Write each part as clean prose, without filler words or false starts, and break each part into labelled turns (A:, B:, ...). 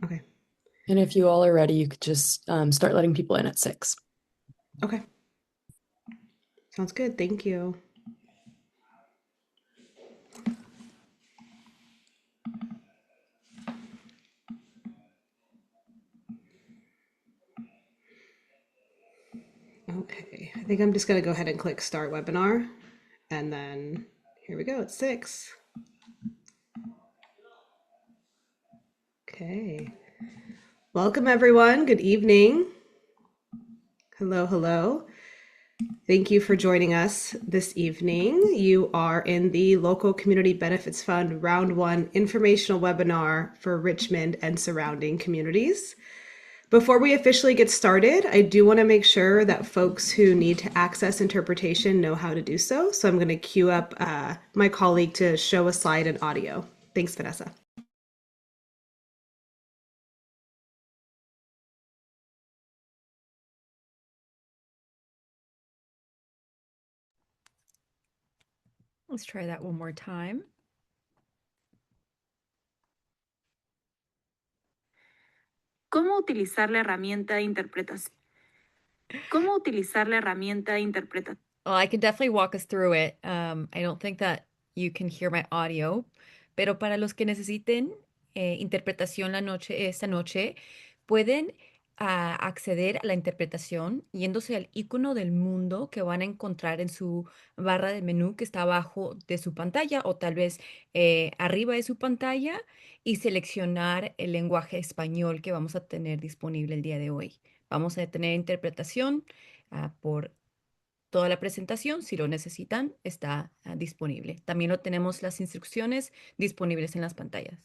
A: Okay.
B: And if you all are ready, you could just start letting people in at 6.
A: Okay. Sounds good. Thank you. Okay. I think I'm just going to go ahead and click start webinar. And then here we go. It's 6. Okay. Welcome, everyone. Good evening. Hello, hello. Thank you for joining us this evening. You are in the Local Community Benefits Fund Round 1 informational webinar for Richmond and surrounding communities. Before we officially get started, I do want to make sure that folks who need to access interpretation know how to do so. So I'm going to queue up my colleague to show a slide and audio. Thanks, Vanessa.
C: Let's try that one more time.
D: ¿Cómo utilizar la herramienta de interpretación? ¿Cómo utilizar la herramienta de interpretación?
C: Well, I can definitely walk us through it. I don't think that you can hear my audio, pero para los que necesiten interpretación esta noche, pueden acceder a la interpretación yéndose al icono del mundo que van a encontrar en su barra de menú que está abajo de su pantalla o tal vez arriba de su pantalla y seleccionar el lenguaje español que vamos a tener disponible el día de hoy. Vamos a tener interpretación por toda la presentación, si lo necesitan, está disponible. También lo tenemos las instrucciones disponibles en las pantallas.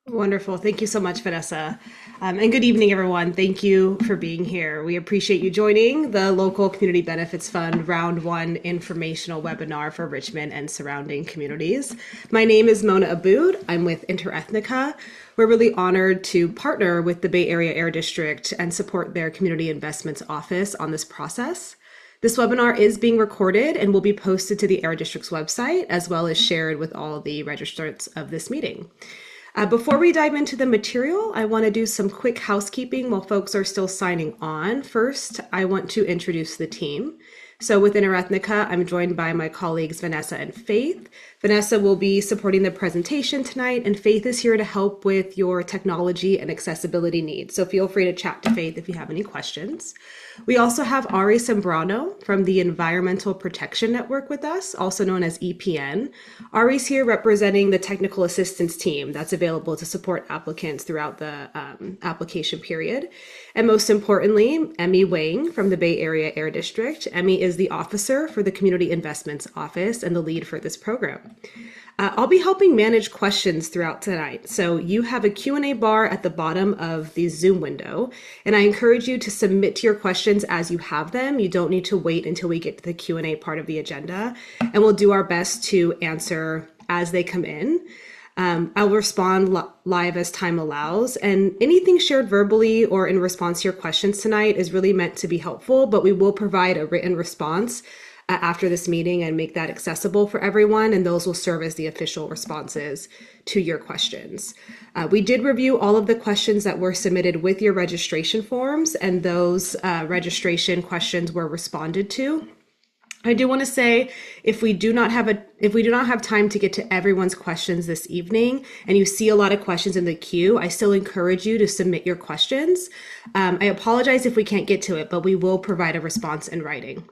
A: Wonderful. Thank you so much, Vanessa. And good evening, everyone. Thank you for being here. We appreciate you joining the Local Community Benefits Fund Round 1 informational webinar for Richmond and surrounding communities. My name is Mona Abood. I'm with Interethnica. We're really honored to partner with the Bay Area Air District and support their Community Investments Office on this process. This webinar is being recorded and will be posted to the Air District's website, as well as shared with all the registrants of this meeting. Before we dive into the material, I want to do some quick housekeeping while folks are still signing on. First, I want to introduce the team. So with Interethnica, I'm joined by my colleagues Vanessa and Faith. Vanessa will be supporting the presentation tonight, and Faith is here to help with your technology and accessibility needs. So feel free to chat to Faith if you have any questions. We also have Ari Sembrano from the Environmental Protection Network with us, also known as EPN. Ari's here representing the technical assistance team that's available to support applicants throughout the application period. And most importantly, Emmy Wang from the Bay Area Air District. Emmy is the officer for the Community Investments Office and the lead for this program. I'll be helping manage questions throughout tonight. So you have a Q&A bar at the bottom of the Zoom window, and I encourage you to submit your questions as you have them. You don't need to wait until we get to the Q&A part of the agenda, and we'll do our best to answer as they come in. I'll respond live as time allows, and anything shared verbally or in response to your questions tonight is really meant to be helpful, but we will provide a written response after this meeting and make that accessible for everyone, and those will serve as the official responses to your questions. We did review all of the questions that were submitted with your registration forms, and those registration questions were responded to. I do want to say if we do not have time to get to everyone's questions this evening and you see a lot of questions in the queue, I still encourage you to submit your questions. I apologize if we can't get to it, but we will provide a response in writing.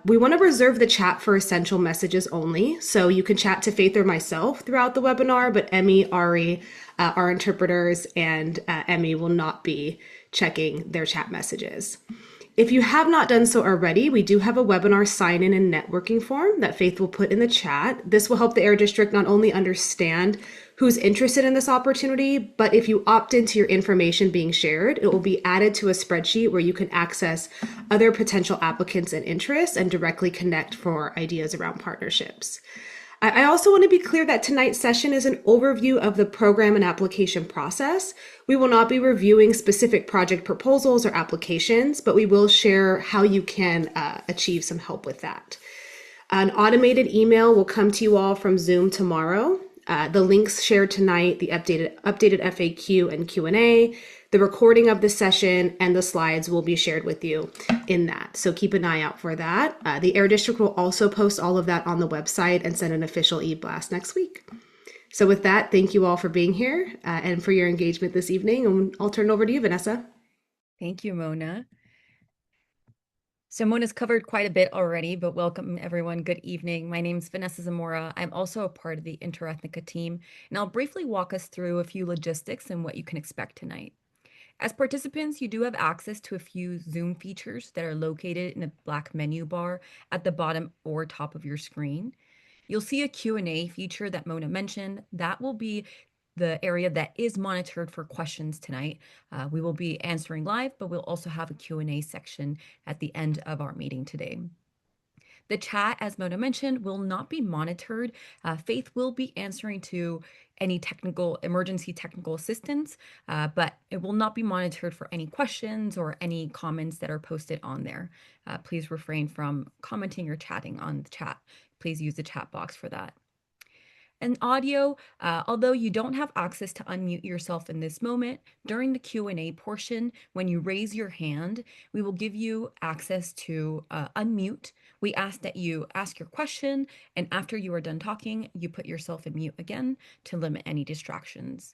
A: We want to reserve the chat for essential messages only, so you can chat to Faith or myself throughout the webinar, but Emmy, Ari, our interpreters, and Emmy will not be checking their chat messages. If you have not done so already, we do have a webinar sign-in and networking form that Faith will put in the chat. This will help the Air District not only understand who's interested in this opportunity, but if you opt into your information being shared, it will be added to a spreadsheet where you can access other potential applicants and interests and directly connect for ideas around partnerships. I also want to be clear that tonight's session is an overview of the program and application process. We will not be reviewing specific project proposals or applications, but we will share how you can achieve some help with that. An automated email will come to you all from Zoom tomorrow. The links shared tonight, the updated FAQ and Q&A, the recording of the session, and the slides will be shared with you in that. So keep an eye out for that. The Air District will also post all of that on the website and send an official e-blast next week. So with that, thank you all for being here and for your engagement this evening. And I'll turn it over to you, Vanessa.
C: Thank you, Mona. So Mona's covered quite a bit already, but welcome everyone. Good evening. My name is Vanessa Zamora. I'm also a part of the Interethnica team, and I'll briefly walk us through a few logistics and what you can expect tonight. As participants, you do have access to a few Zoom features that are located in a black menu bar at the bottom or top of your screen. You'll see a Q&A feature that Mona mentioned. That will be the area that is monitored for questions tonight. We will be answering live, but we'll also have a Q&A section at the end of our meeting today. The chat, as Mona mentioned, will not be monitored. Faith will be answering to any emergency technical assistance, but it will not be monitored for any questions or any comments that are posted on there. Please refrain from commenting or chatting on the chat. Please use the chat box for that. And audio, although you don't have access to unmute yourself in this moment, during the Q&A portion, when you raise your hand, we will give you access to unmute. We ask that you ask your question, and after you are done talking, you put yourself in mute again to limit any distractions.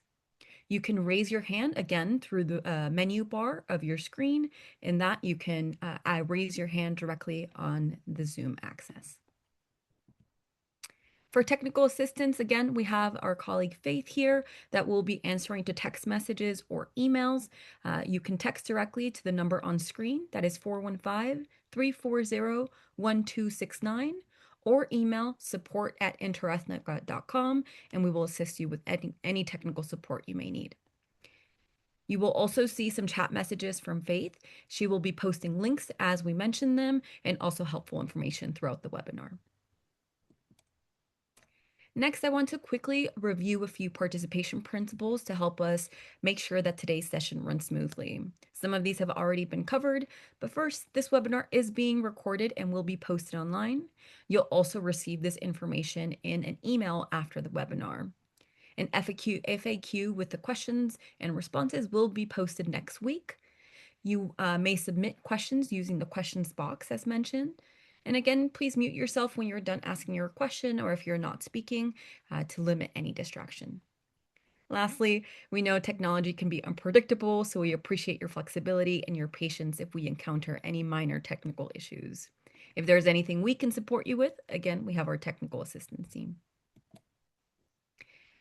C: You can raise your hand again through the menu bar of your screen, and that you can raise your hand directly on the Zoom access. For technical assistance, again, we have our colleague Faith here that will be answering to text messages or emails. You can text directly to the number on screen, that is 415-340-1269, or email support@interethnica.com, and we will assist you with any technical support you may need. You will also see some chat messages from Faith. She will be posting links as we mention them, and also helpful information throughout the webinar. Next, I want to quickly review a few participation principles to help us make sure that today's session runs smoothly. Some of these have already been covered, but first, this webinar is being recorded and will be posted online. You'll also receive this information in an email after the webinar. An FAQ with the questions and responses will be posted next week. You may submit questions using the questions box as mentioned. And again, please mute yourself when you're done asking your question or if you're not speaking to limit any distraction. Lastly, we know technology can be unpredictable, so we appreciate your flexibility and your patience if we encounter any minor technical issues. If there's anything we can support you with, again, we have our technical assistance team.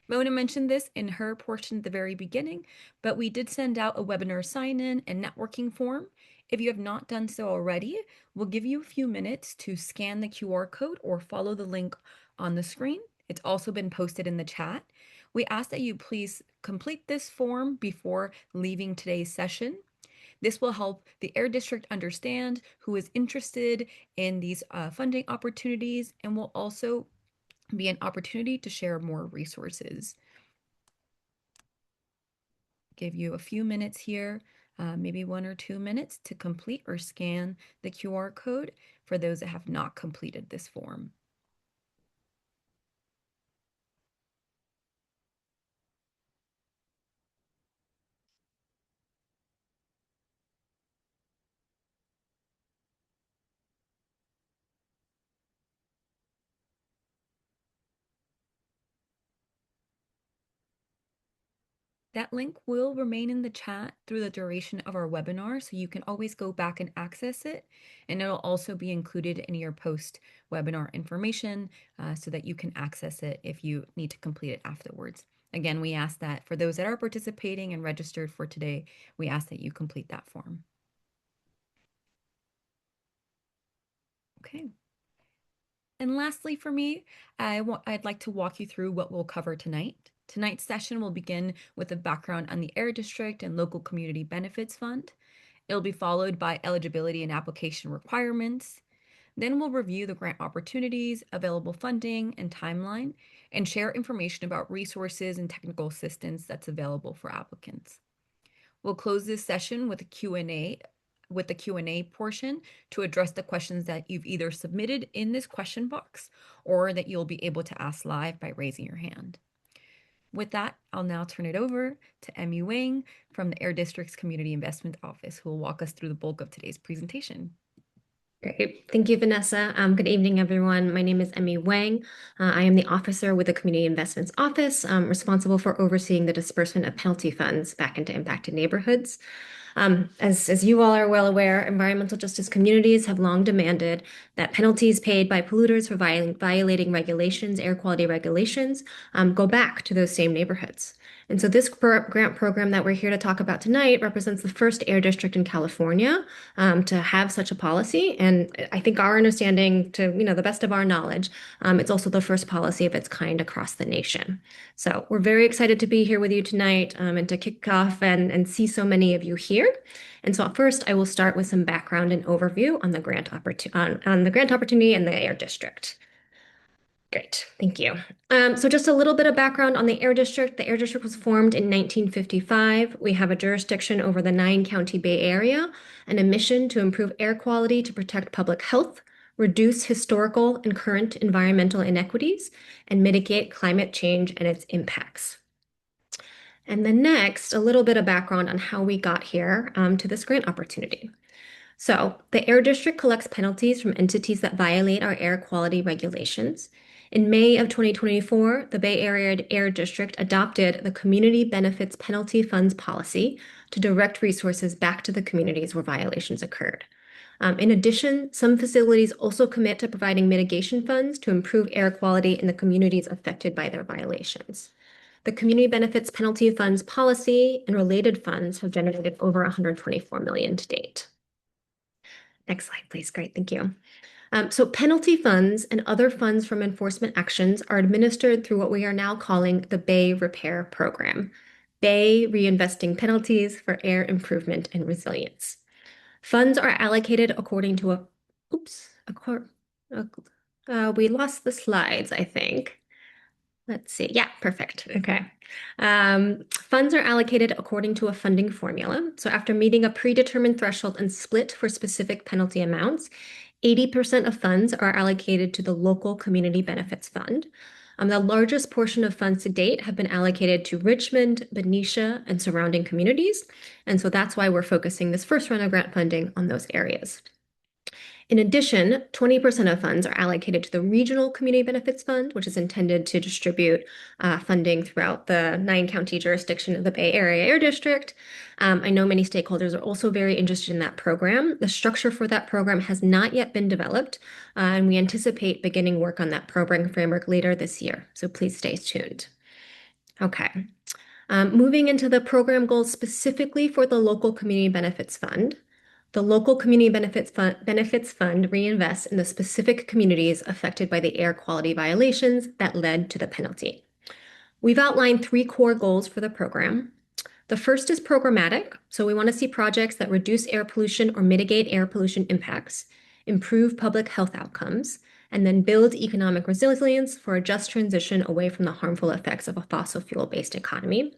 C: Mona mentioned this in her portion at the very beginning, but we did send out a webinar sign-in and networking form. If you have not done so already, we'll give you a few minutes to scan the QR code or follow the link on the screen. It's also been posted in the chat. We ask that you please complete this form before leaving today's session. This will help the Air District understand who is interested in these funding opportunities and will also be an opportunity to share more resources. Give you a few minutes here, maybe 1 or 2 minutes to complete or scan the QR code for those that have not completed this form. That link will remain in the chat through the duration of our webinar, so you can always go back and access it. And it'll also be included in your post-webinar information so that you can access it if you need to complete it afterwards. Again, we ask that for those that are participating and registered for today, we ask that you complete that form. Okay. And lastly for me, I'd like to walk you through what we'll cover tonight. Tonight's session will begin with a background on the Air District and Local Community Benefits Fund. It'll be followed by eligibility and application requirements. Then we'll review the grant opportunities, available funding, and timeline, and share information about resources and technical assistance that's available for applicants. We'll close this session with a Q&A portion to address the questions that you've either submitted in this question box or that you'll be able to ask live by raising your hand. With that, I'll now turn it over to Emmy Wang from the Air District's Community Investment Office, who will walk us through the bulk of today's presentation.
E: Great. Thank you, Vanessa. Good evening, everyone. My name is Emmy Wang. I am the officer with the Community Investments Office, responsible for overseeing the disbursement of penalty funds back into impacted neighborhoods. As you all are well aware, environmental justice communities have long demanded that penalties paid by polluters for violating regulations, air quality regulations, go back to those same neighborhoods. And so this grant program that we're here to talk about tonight represents the first air district in California to have such a policy. And I think our understanding, to the best of our knowledge, it's also the first policy of its kind across the nation. So we're very excited to be here with you tonight and to kick off and see so many of you here. And so first, I will start with some background and overview on the grant opportunity and the air district. Great, thank you. So just a little bit of background on the Air District. The Air District was formed in 1955. We have a jurisdiction over the 9-county Bay Area and a mission to improve air quality to protect public health, reduce historical and current environmental inequities, and mitigate climate change and its impacts. And then next, a little bit of background on how we got here to this grant opportunity. So the Air District collects penalties from entities that violate our air quality regulations. In May of 2024, the Bay Area Air District adopted the Community Benefits Penalty Funds policy to direct resources back to the communities where violations occurred. In addition, some facilities also commit to providing mitigation funds to improve air quality in the communities affected by their violations. The Community Benefits Penalty Funds policy and related funds have generated over $124 million to date. Next slide, please. Great, thank you. So penalty funds and other funds from enforcement actions are administered through what we are now calling the Bay Repair Program. Bay reinvesting penalties for air improvement and resilience. Funds are allocated according to we lost the slides, I think. Let's see. Yeah, perfect. Okay. Funds are allocated according to a funding formula. So after meeting a predetermined threshold and split for specific penalty amounts, 80% of funds are allocated to the local Community Benefits Fund. The largest portion of funds to date have been allocated to Richmond, Benicia, and surrounding communities. And so that's why we're focusing this first round of grant funding on those areas. In addition, 20% of funds are allocated to the Regional Community Benefits Fund, which is intended to distribute funding throughout the 9-county jurisdiction of the Bay Area Air District. I know many stakeholders are also very interested in that program. The structure for that program has not yet been developed, and we anticipate beginning work on that program framework later this year. So please stay tuned. Okay. Moving into the program goals specifically for the Local Community Benefits Fund. The Local Community Benefits Fund reinvests in the specific communities affected by the air quality violations that led to the penalty. We've outlined 3 core goals for the program. The first is programmatic, so we want to see projects that reduce air pollution or mitigate air pollution impacts, improve public health outcomes, and then build economic resilience for a just transition away from the harmful effects of a fossil fuel-based economy.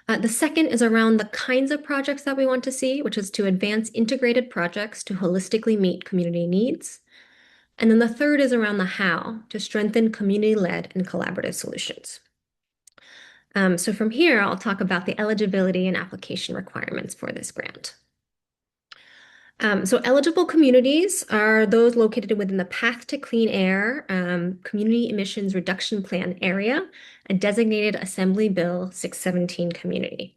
E: The second is around the kinds of projects that we want to see, which is to advance integrated projects to holistically meet community needs. And then the third is around the how, to strengthen community-led and collaborative solutions. So from here, I'll talk about the eligibility and application requirements for this grant. So eligible communities are those located within the Path to Clean Air Community Emissions Reduction Plan area, a designated Assembly Bill 617 community.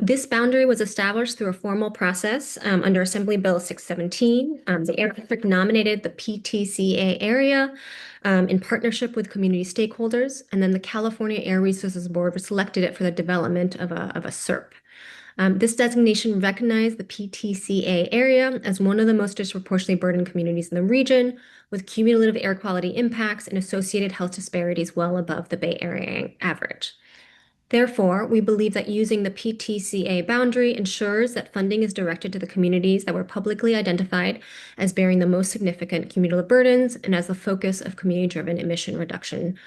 E: This boundary was established through a formal process under Assembly Bill 617. The Air District nominated the PTCA area in partnership with community stakeholders, and then the California Air Resources Board selected it for the development of a SERP. This designation recognized the PTCA area as one of the most disproportionately burdened communities in the region, with cumulative air quality impacts and associated health disparities well above the Bay Area average. Therefore, we believe that using the PTCA boundary ensures that funding is directed to the communities that were publicly identified as bearing the most significant cumulative burdens and as the focus of community-driven emission reduction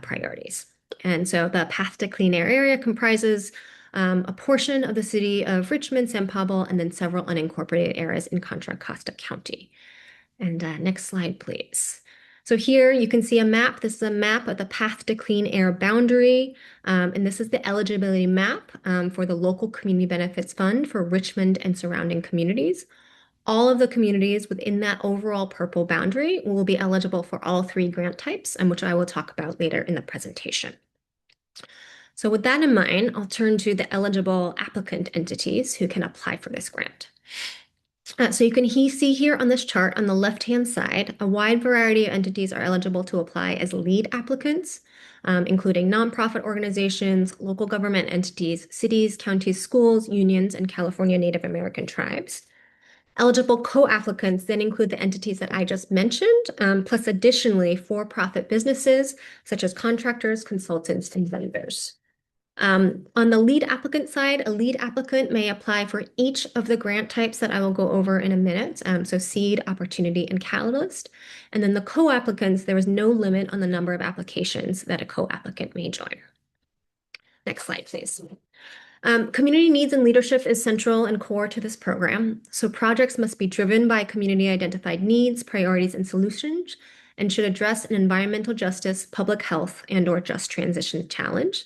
E: priorities. And so the Path to Clean Air area comprises a portion of the city of Richmond, San Pablo, and then several unincorporated areas in Contra Costa County. And next slide, please. So here you can see a map. This is a map of the Path to Clean Air boundary. And this is the eligibility map for the local community benefits fund for Richmond and surrounding communities. All of the communities within that overall purple boundary will be eligible for all three grant types, and which I will talk about later in the presentation. So with that in mind, I'll turn to the eligible applicant entities who can apply for this grant. So you can see here on this chart on the left-hand side, a wide variety of entities are eligible to apply as lead applicants, including nonprofit organizations, local government entities, cities, counties, schools, unions, and California Native American tribes. Eligible co-applicants then include the entities that I just mentioned, plus additionally for-profit businesses such as contractors, consultants, and vendors. On the lead applicant side, a lead applicant may apply for each of the grant types that I will go over in a minute, so seed, opportunity, and catalyst. And then the co-applicants, there is no limit on the number of applications that a co-applicant may join. Next slide, please. Community needs and leadership is central and core to this program. So projects must be driven by community identified needs, priorities, and solutions, and should address an environmental justice, public health, and/or just transition challenge.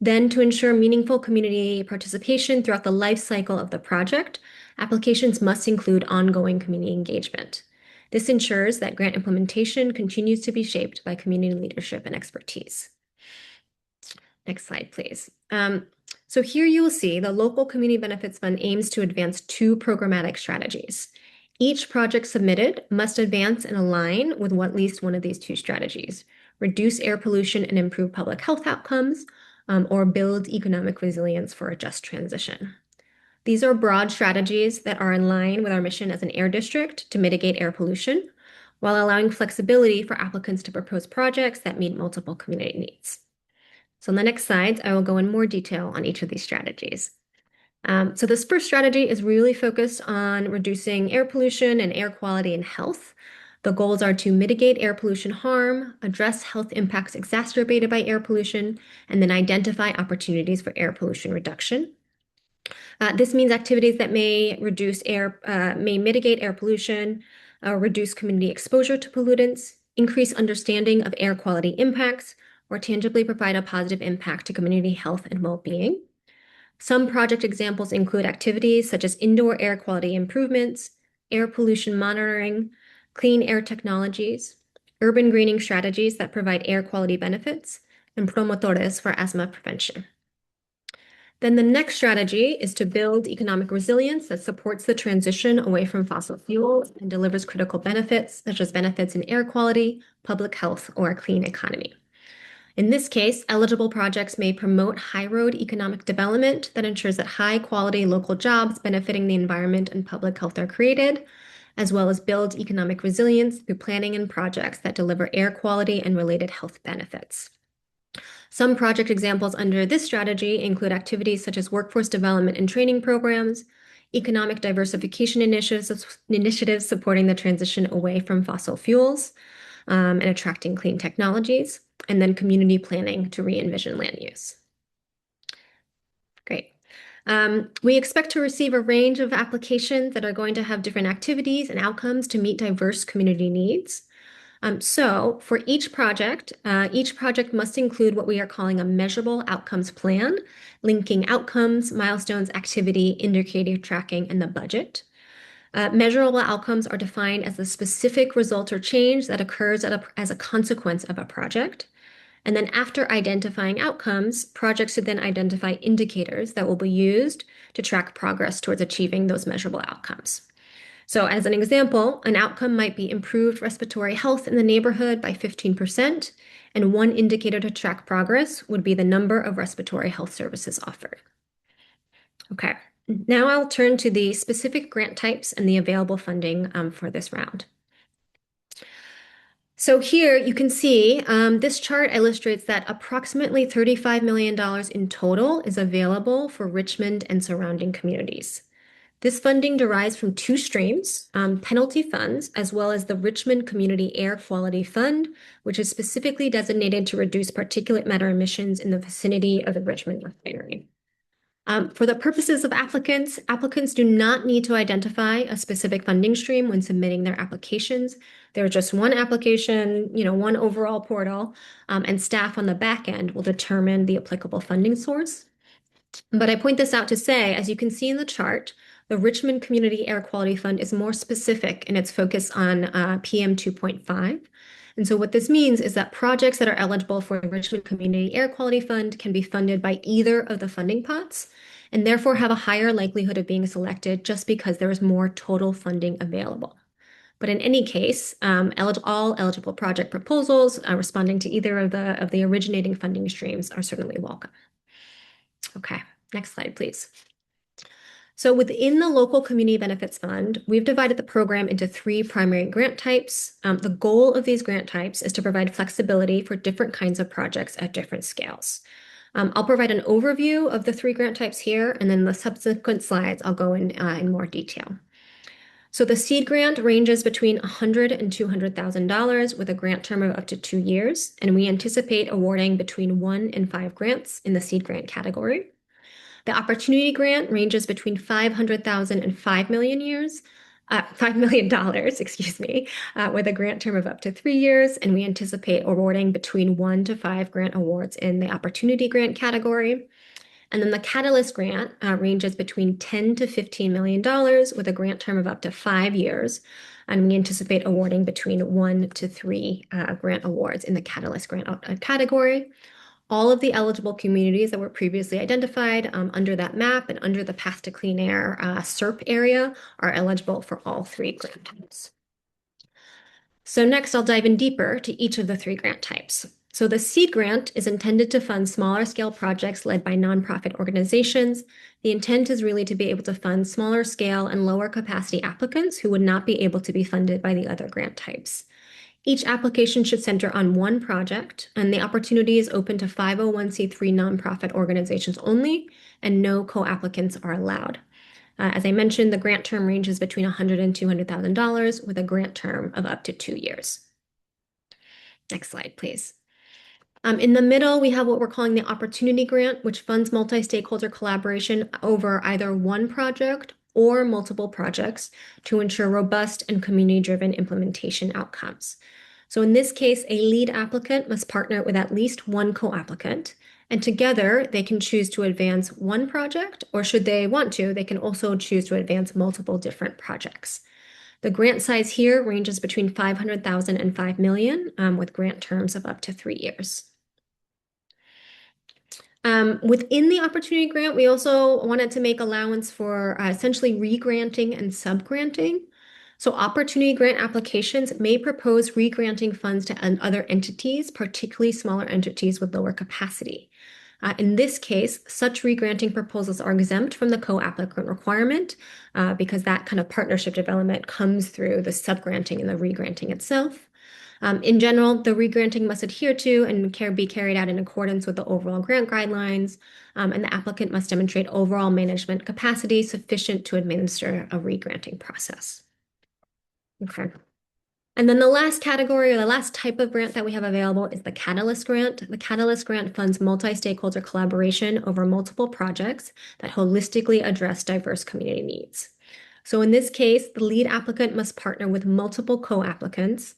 E: Then, to ensure meaningful community participation throughout the life cycle of the project, applications must include ongoing community engagement. This ensures that grant implementation continues to be shaped by community leadership and expertise. Next slide, please. So here you will see the Local Community Benefits Fund aims to advance two programmatic strategies. Each project submitted must advance and align with at least one of these two strategies: reduce air pollution and improve public health outcomes, or build economic resilience for a just transition. These are broad strategies that are in line with our mission as an air district to mitigate air pollution, while allowing flexibility for applicants to propose projects that meet multiple community needs. So in the next slides, I will go in more detail on each of these strategies. So this first strategy is really focused on reducing air pollution and air quality and health. The goals are to mitigate air pollution harm, address health impacts exacerbated by air pollution, and then identify opportunities for air pollution reduction. This means activities that may mitigate air pollution, reduce community exposure to pollutants, increase understanding of air quality impacts, or tangibly provide a positive impact to community health and well-being. Some project examples include activities such as indoor air quality improvements, air pollution monitoring, clean air technologies, urban greening strategies that provide air quality benefits, and promotores for asthma prevention. Then the next strategy is to build economic resilience that supports the transition away from fossil fuels and delivers critical benefits, such as benefits in air quality, public health, or a clean economy. In this case, eligible projects may promote high road economic development that ensures that high quality local jobs benefiting the environment and public health are created, as well as build economic resilience through planning and projects that deliver air quality and related health benefits. Some project examples under this strategy include activities such as workforce development and training programs, economic diversification initiatives supporting the transition away from fossil fuels, and attracting clean technologies, and then community planning to re-envision land use. Great. We expect to receive a range of applications that are going to have different activities and outcomes to meet diverse community needs. So for each project must include what we are calling a measurable outcomes plan, linking outcomes, milestones, activity, indicator tracking, and the budget. Measurable outcomes are defined as the specific result or change that occurs as a consequence of a project. And then after identifying outcomes, projects should then identify indicators that will be used to track progress towards achieving those measurable outcomes. So as an example, an outcome might be improved respiratory health in the neighborhood by 15%, and one indicator to track progress would be the number of respiratory health services offered. Okay. Now I'll turn to the specific grant types and the available funding for this round. So here you can see this chart illustrates that approximately $35 million in total is available for Richmond and surrounding communities. This funding derives from two streams, penalty funds, as well as the Richmond Community Air Quality Fund, which is specifically designated to reduce particulate matter emissions in the vicinity of the Richmond refinery. For the purposes of applicants do not need to identify a specific funding stream when submitting their applications. There's just one application, one overall portal, and staff on the back end will determine the applicable funding source. But I point this out to say, as you can see in the chart, the Richmond Community Air Quality Fund is more specific in its focus on PM 2.5. And so what this means is that projects that are eligible for the Richmond Community Air Quality Fund can be funded by either of the funding pots and therefore have a higher likelihood of being selected just because there is more total funding available. But in any case, all eligible project proposals responding to either of the originating funding streams are certainly welcome. Okay, next slide, please. So within the Local Community Benefits Fund, we've divided the program into 3 primary grant types. The goal of these grant types is to provide flexibility for different kinds of projects at different scales. I'll provide an overview of the 3 grant types here, and then the subsequent slides I'll go in more detail. So the seed grant ranges between $100,000 and $200,000 with a grant term of up to 2 years, and we anticipate awarding between 1 and 5 grants in the seed grant category. The opportunity grant ranges between $500,000 and $5 million, excuse me, with a grant term of up to 3 years, and we anticipate awarding between 1 to 5 grant awards in the opportunity grant category. And then the Catalyst grant ranges between $10 to $15 million with a grant term of up to 5 years, and we anticipate awarding between 1 to 3 grant awards in the Catalyst grant category. All of the eligible communities that were previously identified under that map and under the Path to Clean Air SERP area are eligible for all 3 grant types. So next, I'll dive in deeper to each of the 3 grant types. So the seed grant is intended to fund smaller scale projects led by nonprofit organizations. The intent is really to be able to fund smaller scale and lower capacity applicants who would not be able to be funded by the other grant types. Each application should center on one project, and the opportunity is open to 501c3 nonprofit organizations only, and no co-applicants are allowed. As I mentioned, the grant term ranges between $100,000 and $200,000 with a grant term of up to 2 years. Next slide, please. In the middle, we have what we're calling the Opportunity Grant, which funds multi-stakeholder collaboration over either one project or multiple projects to ensure robust and community-driven implementation outcomes. So in this case, a lead applicant must partner with at least one co-applicant, and together they can choose to advance one project, or should they want to, they can also choose to advance multiple different projects. The grant size here ranges between $500,000 and $5 million, with grant terms of up to 3 years. Within the opportunity grant, we also wanted to make allowance for essentially re-granting and sub-granting. So opportunity grant applications may propose re-granting funds to other entities, particularly smaller entities with lower capacity. In this case, such re-granting proposals are exempt from the co-applicant requirement because that kind of partnership development comes through the sub-granting and the re-granting itself. In general, the re-granting must adhere to and be carried out in accordance with the overall grant guidelines, and the applicant must demonstrate overall management capacity sufficient to administer a re-granting process. Okay. And then the last category or the last type of grant that we have available is the Catalyst grant. The Catalyst grant funds multi-stakeholder collaboration over multiple projects that holistically address diverse community needs. So in this case, the lead applicant must partner with multiple co-applicants.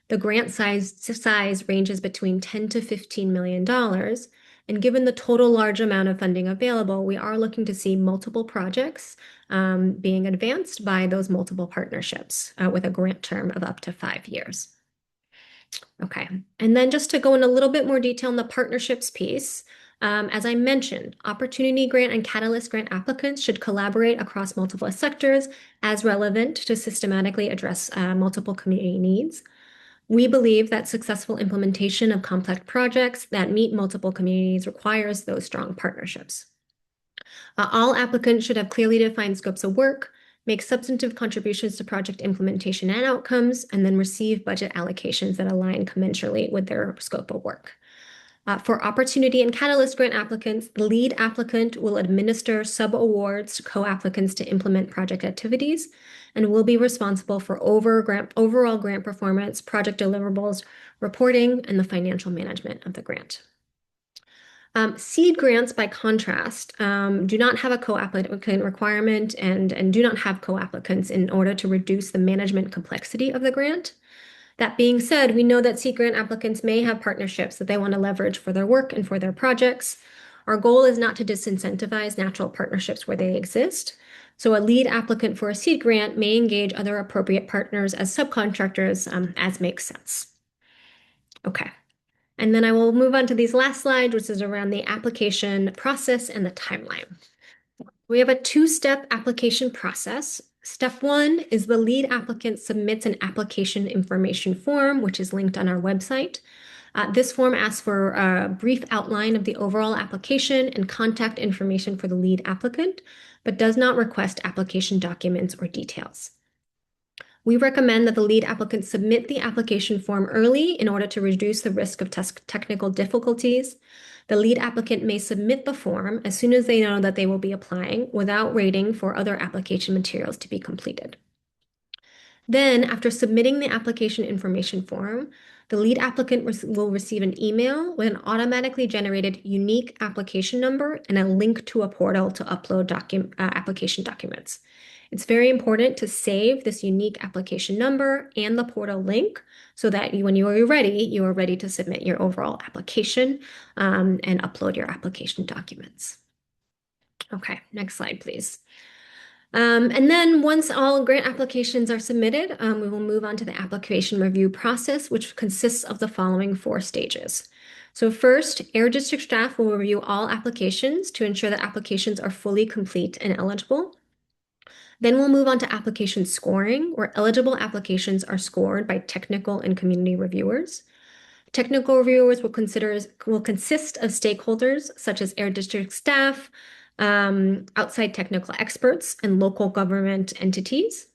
E: The grant size ranges between $10 to $15 million. And given the total large amount of funding available, we are looking to see multiple projects being advanced by those multiple partnerships with a grant term of up to 5 years. Okay, and then just to go in a little bit more detail on the partnerships piece, as I mentioned, Opportunity Grant and Catalyst Grant applicants should collaborate across multiple sectors as relevant to systematically address multiple community needs. We believe that successful implementation of complex projects that meet multiple communities requires those strong partnerships. All applicants should have clearly defined scopes of work, make substantive contributions to project implementation and outcomes, and then receive budget allocations that align commensurately with their scope of work. For Opportunity and Catalyst Grant applicants, the lead applicant will administer sub-awards to co-applicants to implement project activities and will be responsible for overall grant performance, project deliverables, reporting, and the financial management of the grant. Seed grants, by contrast, do not have a co-applicant requirement and do not have co-applicants in order to reduce the management complexity of the grant. That being said, we know that seed grant applicants may have partnerships that they want to leverage for their work and for their projects. Our goal is not to disincentivize natural partnerships where they exist. So a lead applicant for a seed grant may engage other appropriate partners as subcontractors as makes sense. Okay. And then I will move on to these last slides, which is around the application process and the timeline. We have a two-step application process. Step 1 is the lead applicant submits an application information form, which is linked on our website. This form asks for a brief outline of the overall application and contact information for the lead applicant, but does not request application documents or details. We recommend that the lead applicant submit the application form early in order to reduce the risk of technical difficulties. The lead applicant may submit the form as soon as they know that they will be applying without waiting for other application materials to be completed. Then, after submitting the application information form, the lead applicant will receive an email with an automatically generated unique application number and a link to a portal to upload application documents. It's very important to save this unique application number and the portal link so that when you are ready to submit your overall application and upload your application documents. Okay, next slide, please. And then once all grant applications are submitted, we will move on to the application review process, which consists of the following 4 stages. So first, Air District staff will review all applications to ensure that applications are fully complete and eligible. Then we'll move on to application scoring, where eligible applications are scored by technical and community reviewers. Technical reviewers will consist of stakeholders such as Air District staff, outside technical experts, and local government entities.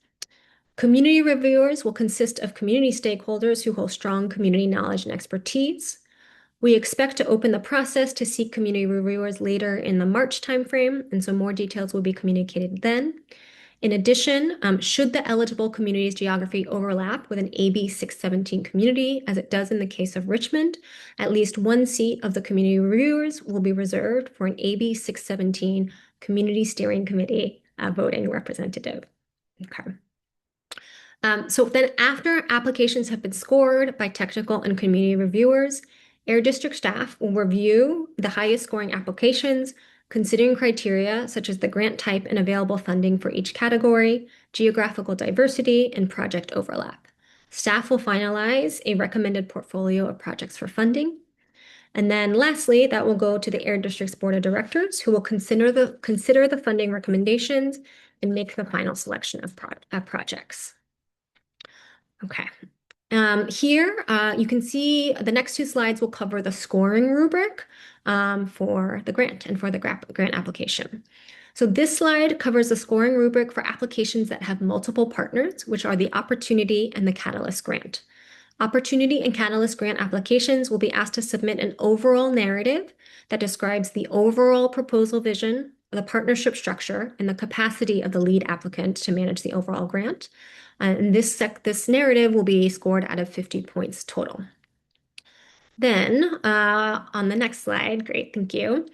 E: Community reviewers will consist of community stakeholders who hold strong community knowledge and expertise. We expect to open the process to seek community reviewers later in the March timeframe, and so more details will be communicated then. In addition, should the eligible community's geography overlap with an AB 617 community, as it does in the case of Richmond, at least one seat of the community reviewers will be reserved for an AB 617 Community Steering Committee voting representative. Okay. So then after applications have been scored by technical and community reviewers, Air District staff will review the highest scoring applications, considering criteria such as the grant type and available funding for each category, geographical diversity, and project overlap. Staff will finalize a recommended portfolio of projects for funding. And then lastly, that will go to the Air District's Board of Directors, who will consider the funding recommendations and make the final selection of projects. Okay. Here, you can see the next 2 slides will cover the scoring rubric for the grant and for the grant application. So this slide covers the scoring rubric for applications that have multiple partners, which are the Opportunity and the Catalyst grant. Opportunity and Catalyst grant applications will be asked to submit an overall narrative that describes the overall proposal vision, the partnership structure, and the capacity of the lead applicant to manage the overall grant. And this narrative will be scored out of 50 points total. Then on the next slide, great, thank you.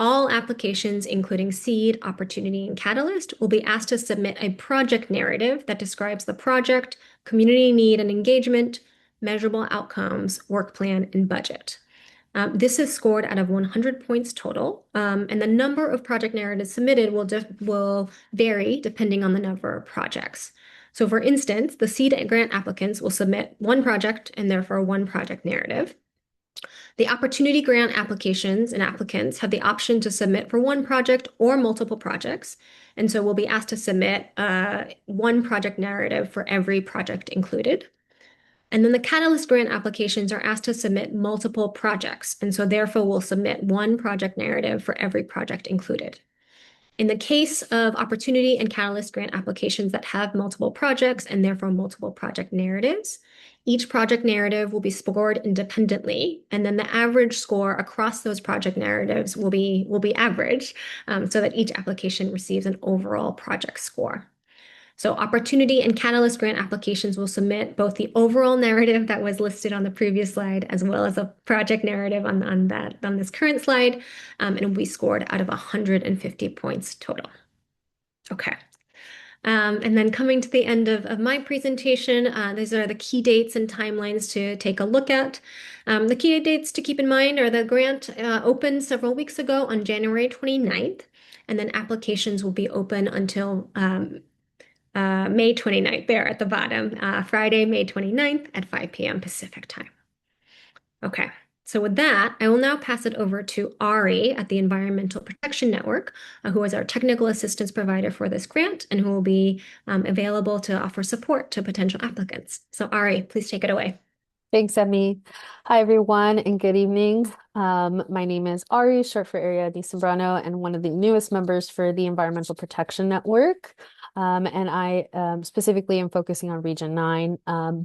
E: All applications, including Seed, Opportunity, and Catalyst, will be asked to submit a project narrative that describes the project, community need and engagement, measurable outcomes, work plan, and budget. This is scored out of 100 points total, and the number of project narratives submitted will vary depending on the number of projects. So for instance, the Seed grant applicants will submit 1 project and therefore 1 project narrative. The Opportunity grant applications and applicants have the option to submit for 1 project or multiple projects, and so we'll be asked to submit 1 project narrative for every project included. And then the Catalyst grant applications are asked to submit multiple projects, and so therefore we'll submit 1 project narrative for every project included. In the case of Opportunity and Catalyst grant applications that have multiple projects and therefore multiple project narratives, each project narrative will be scored independently, and then the average score across those project narratives will be average, so that each application receives an overall project score. So Opportunity and Catalyst grant applications will submit both the overall narrative that was listed on the previous slide, as well as a project narrative on this current slide, and will be scored out of 150 points total. Okay. And then coming to the end of my presentation, these are the key dates and timelines to take a look at. The key dates to keep in mind are the grant opened several weeks ago on January 29th, and then applications will be open until May 29th, there at the bottom, Friday, May 29th at 5 p.m. Pacific time. Okay. So with that, I will now pass it over to Ari at the Environmental Protection Network, who is our technical assistance provider for this grant and who will be available to offer support to potential applicants. So Ari, please take it away.
F: Thanks, Emmy. Hi, everyone, and good evening. My name is Ari, short for Aria Di Sembrano, and one of the newest members for the Environmental Protection Network. And I specifically am focusing on Region 9,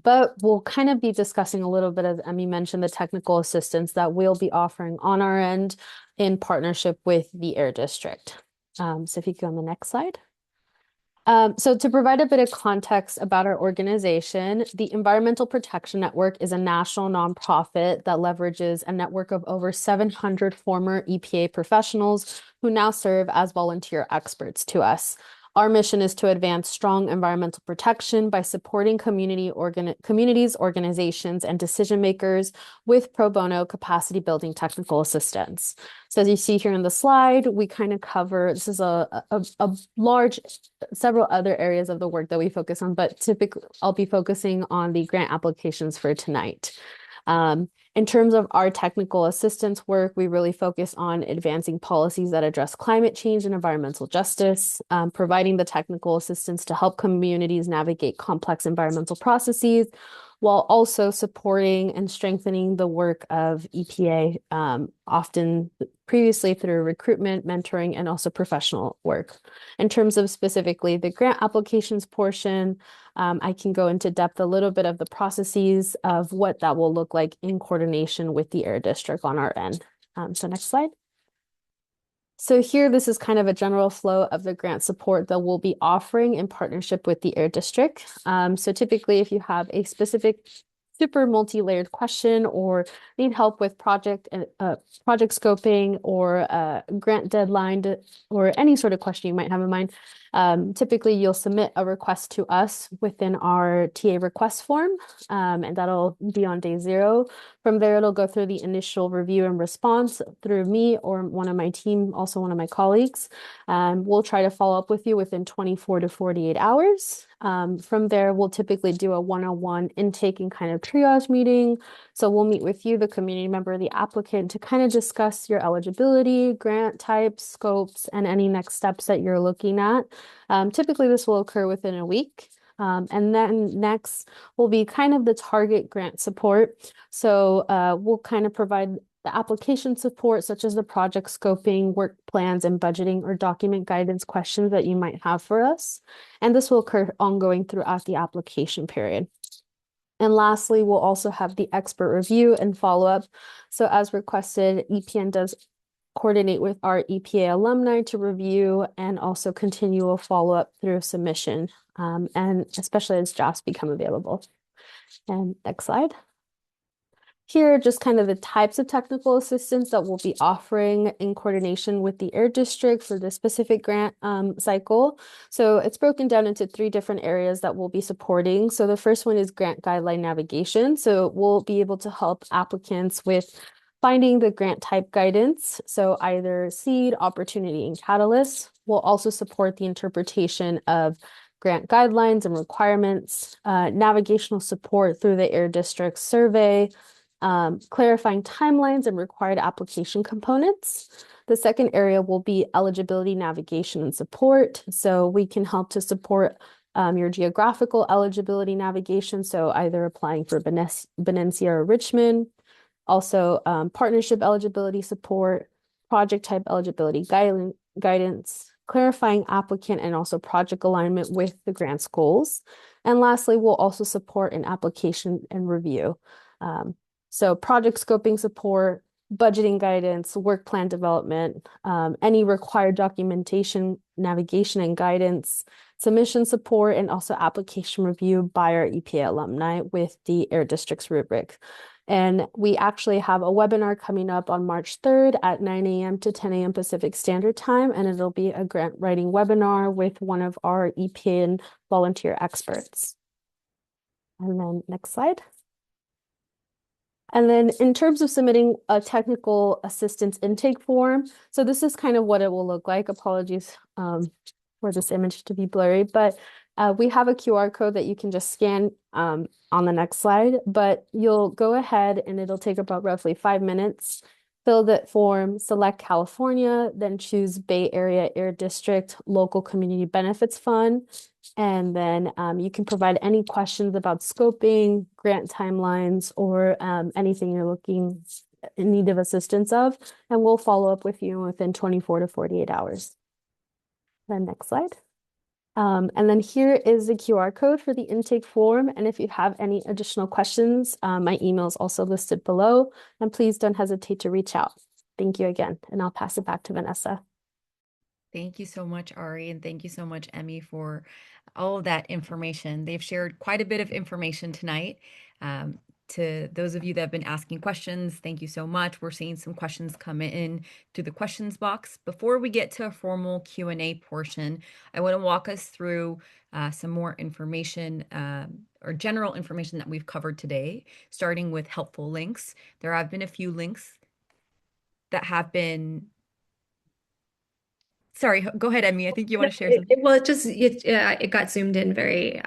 F: but we'll kind of be discussing a little bit, as Emmy mentioned, the technical assistance that we'll be offering on our end in partnership with the Air District. So if you go on the next slide. So to provide a bit of context about our organization, the Environmental Protection Network is a national nonprofit that leverages a network of over 700 former EPA professionals who now serve as volunteer experts to us. Our mission is to advance strong environmental protection by supporting communities, organizations, and decision makers with pro bono capacity building technical assistance. So as you see here in the slide, we kind of cover, this is a large, several other areas of the work that we focus on, but typically I'll be focusing on the grant applications for tonight. In terms of our technical assistance work, we really focus on advancing policies that address climate change and environmental justice, providing the technical assistance to help communities navigate complex environmental processes, while also supporting and strengthening the work of EPA, often previously through recruitment, mentoring, and also professional work. In terms of specifically the grant applications portion, I can go into depth a little bit of the processes of what that will look like in coordination with the Air District on our end. So next slide. So here, this is kind of a general flow of the grant support that we'll be offering in partnership with the Air District. So typically, if you have a specific super multi-layered question or need help with project scoping or grant deadline or any sort of question you might have in mind, typically you'll submit a request to us within our TA request form, and that'll be on day 0. From there, it'll go through the initial review and response through me or one of my team, also one of my colleagues. We'll try to follow up with you within 24 to 48 hours. From there, we'll typically do a one-on-one intake and kind of triage meeting. So we'll meet with you, the community member, the applicant, to kind of discuss your eligibility, grant types, scopes, and any next steps that you're looking at. Typically, this will occur within a week. And then next will be kind of the target grant support. So we'll kind of provide the application support, such as the project scoping, work plans, and budgeting or document guidance questions that you might have for us. And this will occur ongoing throughout the application period. And lastly, we'll also have the expert review and follow-up. So as requested, EPN does coordinate with our EPA alumni to review and also continual follow-up through submission, and especially as drafts become available. And next slide. Here are just kind of the types of technical assistance that we'll be offering in coordination with the Air District for this specific grant cycle. So it's broken down into 3 different areas that we'll be supporting. So the first one is grant guideline navigation. So we'll be able to help applicants with finding the grant type guidance. So either seed, opportunity, and catalyst. We'll also support the interpretation of grant guidelines and requirements, navigational support through the Air District survey, clarifying timelines and required application components. The second area will be eligibility navigation and support. So we can help to support your geographical eligibility navigation. So either applying for Benencia or Richmond, also partnership eligibility support, project type eligibility guidance, clarifying applicant and also project alignment with the grant's goals. And lastly, we'll also support an application and review. So project scoping support, budgeting guidance, work plan development, any required documentation, navigation and guidance, submission support, and also application review by our EPA alumni with the Air Districts rubric. And we actually have a webinar coming up on March 3rd at 9 a.m. to 10 a.m. Pacific Standard Time, and it'll be a grant writing webinar with one of our EPA and volunteer experts. And then next slide. And then in terms of submitting a technical assistance intake form, so this is kind of what it will look like. Apologies for this image to be blurry, but we have a QR code that you can just scan on the next slide, but you'll go ahead and it'll take about roughly 5 minutes. Fill that form, select California, then choose Bay Area Air District Local Community Benefits Fund. And then you can provide any questions about scoping, grant timelines, or anything you're looking in need of assistance of, and we'll follow up with you within 24 to 48 hours. Then next slide. And then here is the QR code for the intake form. And if you have any additional questions, my email is also listed below, and please don't hesitate to reach out. Thank you again, and I'll pass it back to Vanessa.
C: Thank you so much, Ari, and thank you so much, Emmy, for all of that information. They've shared quite a bit of information tonight. To those of you that have been asking questions, thank you so much. We're seeing some questions come in through the questions box. Before we get to a formal Q&A portion, I want to walk us through some more information or general information that we've covered today, starting with helpful links. There have been a few links that have been... Sorry, go ahead, Emmy. I think you want to share something.
E: Well, it got zoomed in very,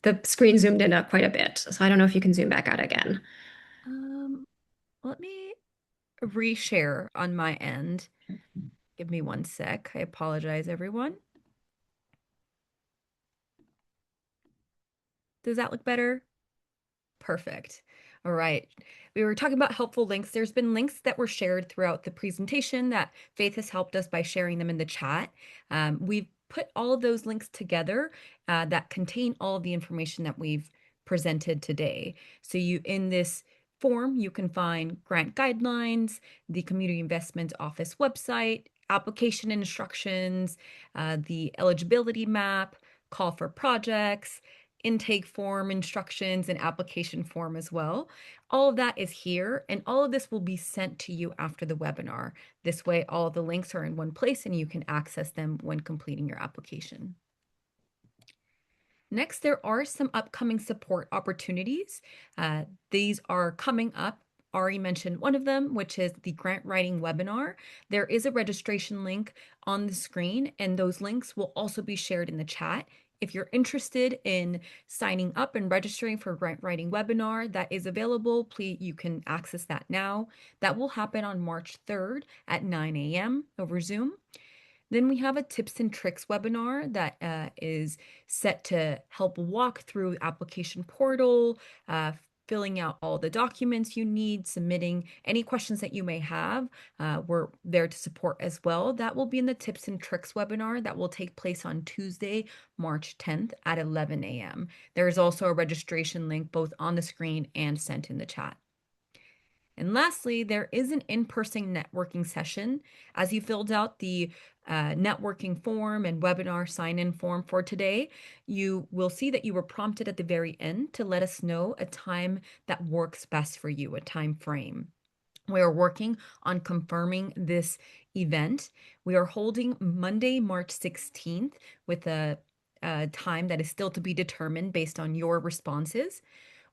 E: the screen zoomed in quite a bit. So I don't know if you can zoom back out again.
C: Let me reshare on my end. Give me 1 sec. I apologize, everyone. Does that look better? Perfect. All right. We were talking about helpful links. There's been links that were shared throughout the presentation that Faith has helped us by sharing them in the chat. We've put all of those links together that contain all of the information that we've presented today. So in this form, you can find grant guidelines, the Community Investment Office website, application instructions, the eligibility map, call for projects, intake form instructions, and application form as well. All of that is here, and all of this will be sent to you after the webinar. This way, all of the links are in one place and you can access them when completing your application. Next, there are some upcoming support opportunities. These are coming up. Ari mentioned one of them, which is the grant writing webinar. There is a registration link on the screen, and those links will also be shared in the chat. If you're interested in signing up and registering for a grant writing webinar that is available, please, you can access that now. That will happen on March 3rd at 9 a.m. over Zoom. Then we have a tips and tricks webinar that is set to help walk through application portal, filling out all the documents you need, submitting any questions that you may have. We're there to support as well. That will be in the tips and tricks webinar that will take place on Tuesday, March 10th at 11 a.m. There is also a registration link both on the screen and sent in the chat. And lastly, there is an in-person networking session. As you filled out the networking form and webinar sign-in form for today, you will see that you were prompted at the very end to let us know a time that works best for you, a time frame. We are working on confirming this event. We are holding Monday, March 16th with a time that is still to be determined based on your responses.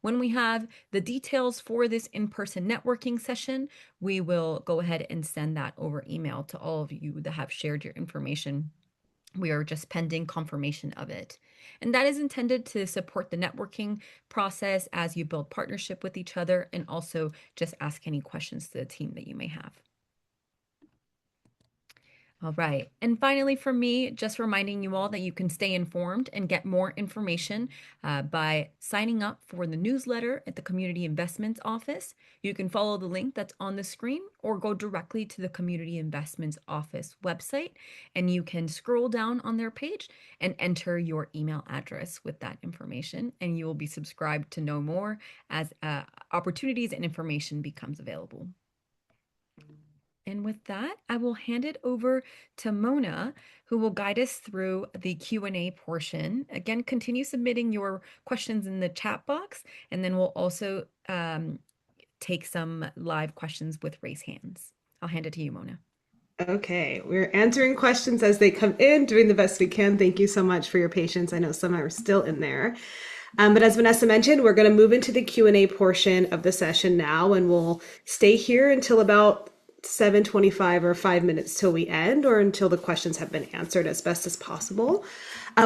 C: When we have the details for this in-person networking session, we will go ahead and send that over email to all of you that have shared your information. We are just pending confirmation of it. And that is intended to support the networking process as you build partnership with each other, and also just ask any questions to the team that you may have. All right. And finally, for me, just reminding you all that you can stay informed and get more information by signing up for the newsletter at the Community Investments Office. You can follow the link that's on the screen or go directly to the Community Investments Office website, and you can scroll down on their page and enter your email address with that information, and you will be subscribed to know more as opportunities and information becomes available. And with that, I will hand it over to Mona, who will guide us through the Q&A portion. Again, continue submitting your questions in the chat box, and then we'll also take some live questions with raised hands. I'll hand it to you, Mona.
A: Okay, we're answering questions as they come in, doing the best we can. Thank you so much for your patience. I know some are still in there. But as Vanessa mentioned, we're going to move into the Q&A portion of the session now, and we'll stay here until about 7:25 or 5 minutes till we end, or until the questions have been answered as best as possible.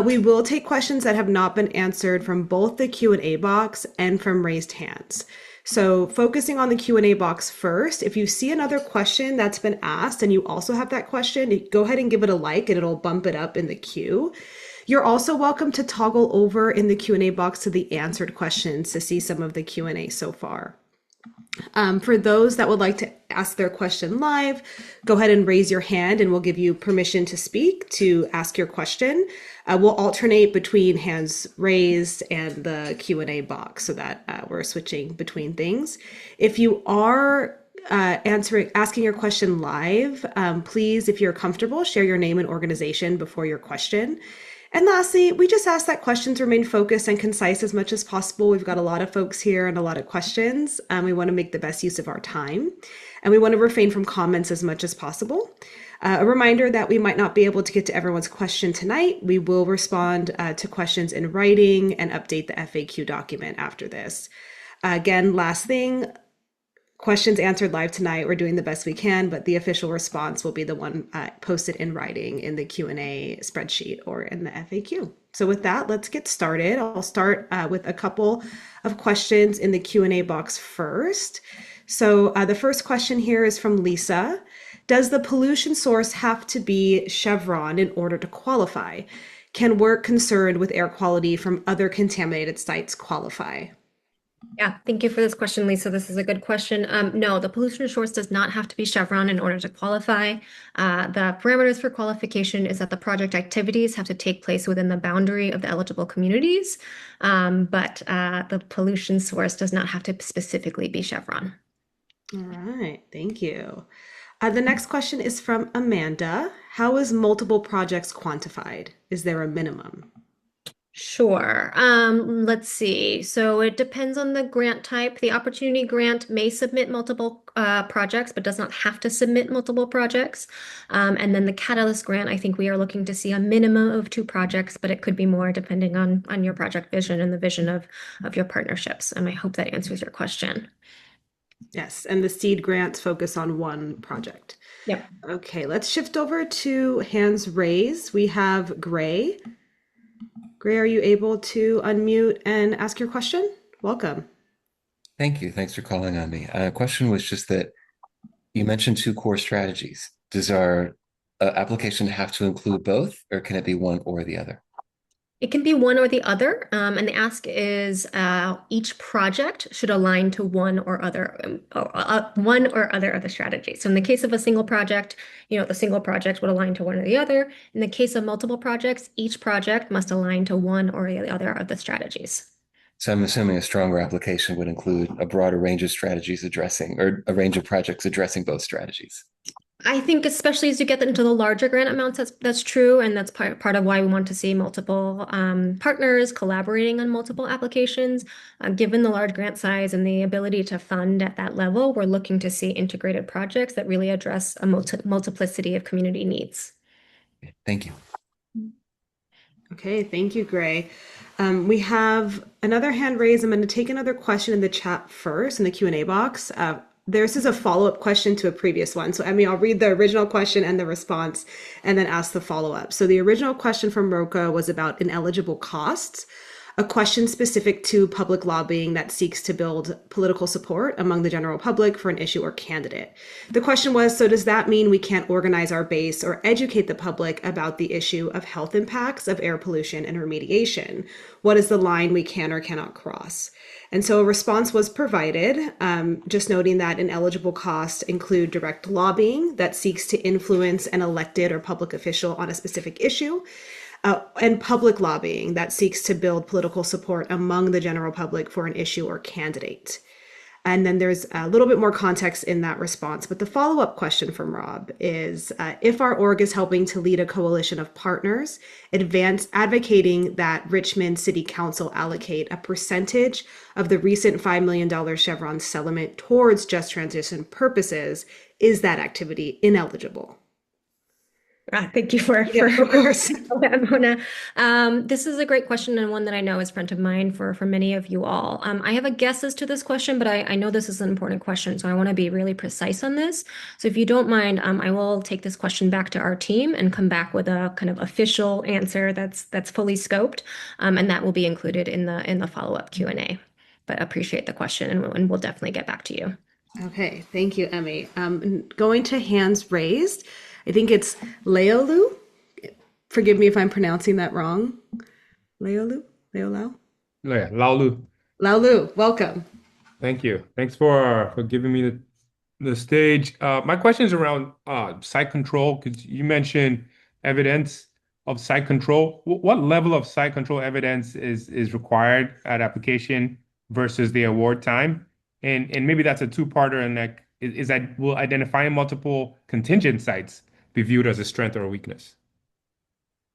A: We will take questions that have not been answered from both the Q&A box and from raised hands. So focusing on the Q&A box first, if you see another question that's been asked and you also have that question, go ahead and give it a like and it'll bump it up in the queue. You're also welcome to toggle over in the Q&A box to the answered questions to see some of the Q&A so far. For those that would like to ask their question live, go ahead and raise your hand and we'll give you permission to speak to ask your question. We'll alternate between hands raised and the Q&A box so that we're switching between things. If you are asking your question live, please, if you're comfortable, share your name and organization before your question. And lastly, we just ask that questions remain focused and concise as much as possible. We've got a lot of folks here and a lot of questions. We want to make the best use of our time, and we want to refrain from comments as much as possible. A reminder that we might not be able to get to everyone's question tonight. We will respond to questions in writing and update the FAQ document after this. Again, last thing, questions answered live tonight, we're doing the best we can, but the official response will be the one posted in writing in the Q&A spreadsheet or in the FAQ. So with that, let's get started. I'll start with a couple of questions in the Q&A box first. So the first question here is from Lisa. Does the pollution source have to be Chevron in order to qualify? Can work concerned with air quality from other contaminated sites qualify?
E: Yeah, thank you for this question, Lisa. This is a good question. No, the pollution source does not have to be Chevron in order to qualify. The parameters for qualification is that the project activities have to take place within the boundary of the eligible communities, but the pollution source does not have to specifically be Chevron.
A: All right, thank you. The next question is from Amanda. How is multiple projects quantified? Is there a minimum?
E: Sure. Let's see. So it depends on the grant type. The opportunity grant may submit multiple projects, but does not have to submit multiple projects. And then the Catalyst grant, I think we are looking to see a minimum of 2 projects, but it could be more depending on your project vision and the vision of your partnerships. And I hope that answers your question.
A: Yes, and the seed grants focus on 1 project.
E: Yep.
A: Okay, let's shift over to hands raised. We have Gray. Gray, are you able to unmute and ask your question? Welcome.
G: Thank you. Thanks for calling on me. Question was just that you mentioned 2 core strategies. Does our application have to include both, or can it be one or the other?
E: It can be one or the other, and the ask is each project should align to one or other of the strategies. So in the case of a single project, the single project would align to one or the other. In the case of multiple projects, each project must align to one or the other of the strategies.
G: So I'm assuming a stronger application would include a broader range of strategies addressing, or a range of projects addressing both strategies.
E: I think especially as you get into the larger grant amounts, that's true, and that's part of why we want to see multiple partners collaborating on multiple applications. Given the large grant size and the ability to fund at that level, we're looking to see integrated projects that really address a multiplicity of community needs.
G: Thank you.
A: Okay, thank you, Gray. We have another hand raised. I'm going to take another question in the chat first in the Q&A box. This is a follow-up question to a previous one. So, I'll read the original question and the response and then ask the follow-up. So the original question from Roka was about ineligible costs. a question specific to public lobbying that seeks to build political support among the general public for an issue or candidate. The question was, so does that mean we can't organize our base or educate the public about the issue of health impacts of air pollution and remediation? What is the line we can or cannot cross? And so a response was provided, just noting that ineligible costs include direct lobbying that seeks to influence an elected or public official on a specific issue, and public lobbying that seeks to build political support among the general public for an issue or candidate. And then there's a little bit more context in that response. But the follow-up question from Rob is, if our org is helping to lead a coalition of partners, advocating that Richmond City Council allocate a percentage of the recent $5 million Chevron settlement towards just transition purposes, is that activity ineligible?
E: Thank you for
A: of course.
E: that, Mona. This is a great question and one that I know is front of mind for many of you all. I have a guess as to this question, but I know this is an important question, so I want to be really precise on this. So if you don't mind, I will take this question back to our team and come back with a kind of official answer that's fully scoped, and that will be included in the follow-up Q&A. But appreciate the question, and we'll definitely get back to you.
A: Okay, thank you, Emmy. Going to hands raised. I think it's Leolu. Forgive me if I'm pronouncing that wrong. Leolu? Leolau?
H: Yeah, Laulu.
A: Laulu, welcome.
H: Thank you. Thanks for giving me the stage. My question is around site control, because you mentioned evidence of site control. What level of site control evidence is required at application versus the award time? And maybe that's a two-parter, and like, is that will identifying multiple contingent sites be viewed as a strength or a weakness?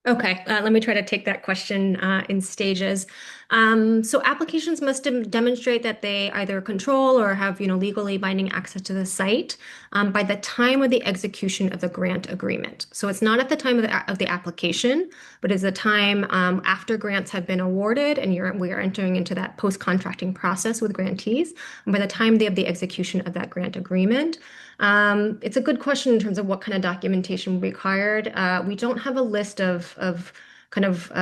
E: Okay, let me try to take that question in stages. So applications must demonstrate that they either control or have, legally binding access to the site by the time of the execution of the grant agreement. So it's not at the time of the application, but it's the time after grants have been awarded and we are entering into that post-contracting process with grantees. And by the time of the execution of that grant agreement, it's a good question in terms of what kind of documentation will be required. We don't have a list of kind of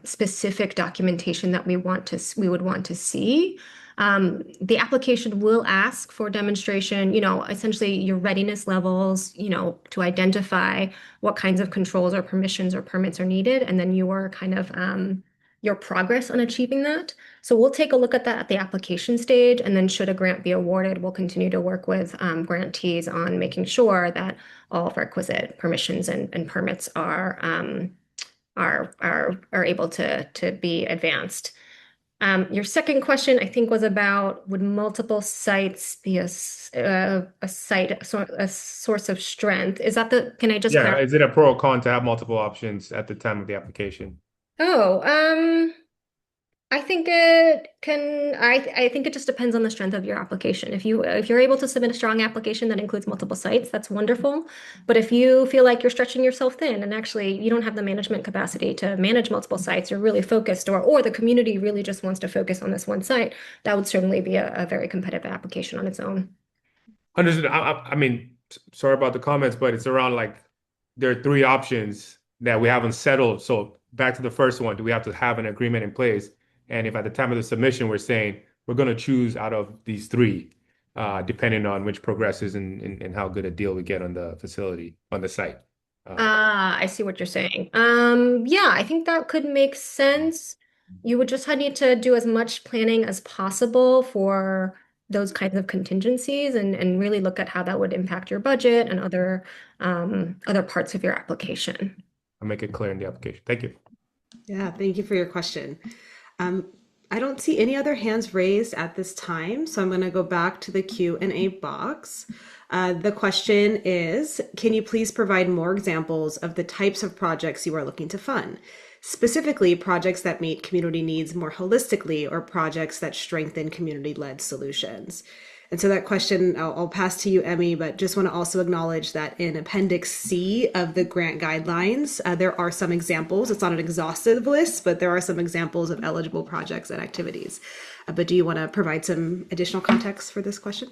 E: specific documentation that we would want to see. The application will ask for demonstration, essentially your readiness levels, to identify what kinds of controls or permissions or permits are needed, and then your kind of your progress on achieving that. So we'll take a look at that at the application stage, and then should a grant be awarded, we'll continue to work with grantees on making sure that all requisite permissions and permits are able to be advanced. Your second question, I think, was about, would multiple sites be a source of strength? Is that can I just clarify?
H: Is it a pro or con to have multiple options at the time of the application?
E: I think it can. I think it just depends on the strength of your application. If you're able to submit a strong application that includes multiple sites, that's wonderful. But if you feel like you're stretching yourself thin and actually you don't have the management capacity to manage multiple sites, you're really focused, or the community really just wants to focus on this one site, that would certainly be a very competitive application on its own.
H: Understood. I mean, sorry about the comments, but it's around like there are three options that we haven't settled. So back to the first one, do we have to have an agreement in place? And if at the time of the submission, we're saying we're going to choose out of these three, depending on which progresses and how good a deal we get on the facility, on the site.
E: I see what you're saying. Yeah, I think that could make sense. You would just need to do as much planning as possible for those kinds of contingencies and really look at how that would impact your budget and other parts of your application.
H: I'll make it clear in the application. Thank you.
A: Yeah, thank you for your question. I don't see any other hands raised at this time, so I'm going to go back to the Q&A box. The question is, can you please provide more examples of the types of projects you are looking to fund? Specifically, projects that meet community needs more holistically or projects that strengthen community-led solutions. And so that question, I'll pass to you, Emmy, but just want to also acknowledge that in Appendix C of the grant guidelines, there are some examples. It's not an exhaustive list, but there are some examples of eligible projects and activities. But do you want to provide some additional context for this question?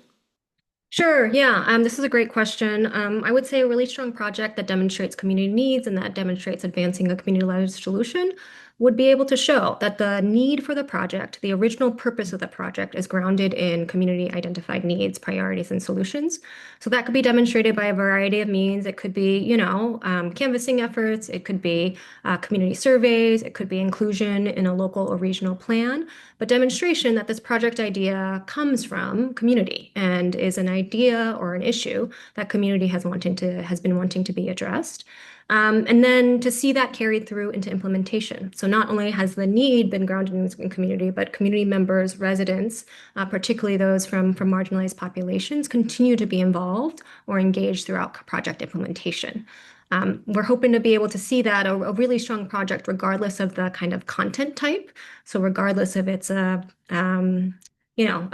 E: Sure. Yeah. This is a great question. I would say a really strong project that demonstrates community needs and that demonstrates advancing a community-led solution would be able to show that the need for the project, the original purpose of the project, is grounded in community identified needs, priorities, and solutions. So that could be demonstrated by a variety of means. It could be, canvassing efforts. It could be community surveys. It could be inclusion in a local or regional plan, but demonstration that this project idea comes from community and is an idea or an issue that community has been wanting to be addressed. And then to see that carried through into implementation. So not only has the need been grounded in community, but community members, residents, particularly those from marginalized populations, continue to be involved or engaged throughout project implementation. We're hoping to be able to see that a really strong project, regardless of the kind of content type. So regardless if it's a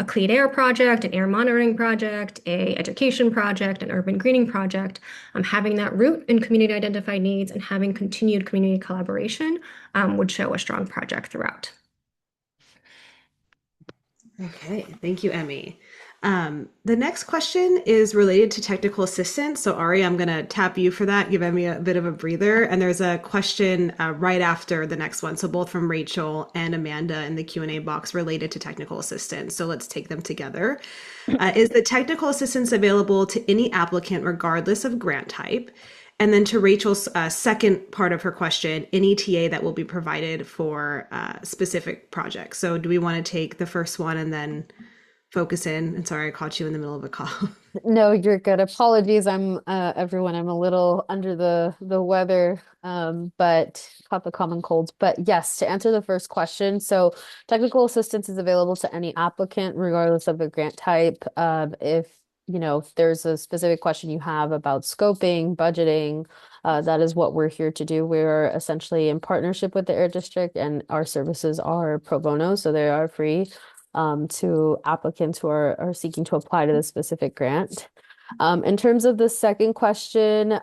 E: clean air project, an air monitoring project, a education project, an urban greening project, having that root in community identified needs and having continued community collaboration would show a strong project throughout.
A: Okay, thank you, Emmy. The next question is related to technical assistance. So Ari, I'm going to tap you for that, give Emmy a bit of a breather. And there's a question right after the next one. So both from Rachel and Amanda in the Q&A box related to technical assistance. So let's take them together. Is the technical assistance available to any applicant regardless of grant type? And then to Rachel's second part of her question, any TA that will be provided for specific projects. So do we want to take the first one and then focus in? And sorry, I caught you in the middle of a call.
F: No, you're good. Apologies. Everyone, I'm a little under the weather, but caught the common cold. But yes, to answer the first question, so technical assistance is available to any applicant, regardless of the grant type. If there's a specific question you have about scoping, budgeting, that is what we're here to do. We're essentially in partnership with the Air District, and our services are pro bono, so they are free to applicants who are seeking to apply to the specific grant. In terms of the second question,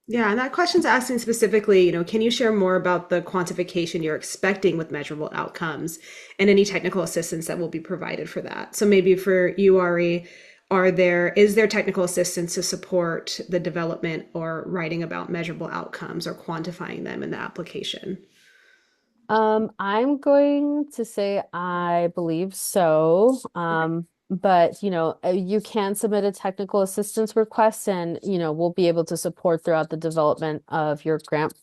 A: Yeah, and that question's asking specifically, can you share more about the quantification you're expecting with measurable outcomes and any technical assistance that will be provided for that? So maybe for you, Ari, is there technical assistance to support the development or writing about measurable outcomes or quantifying them in the application?
F: I'm going to say I believe so. But you can submit a technical assistance request, and we'll be able to support throughout the development of your grant,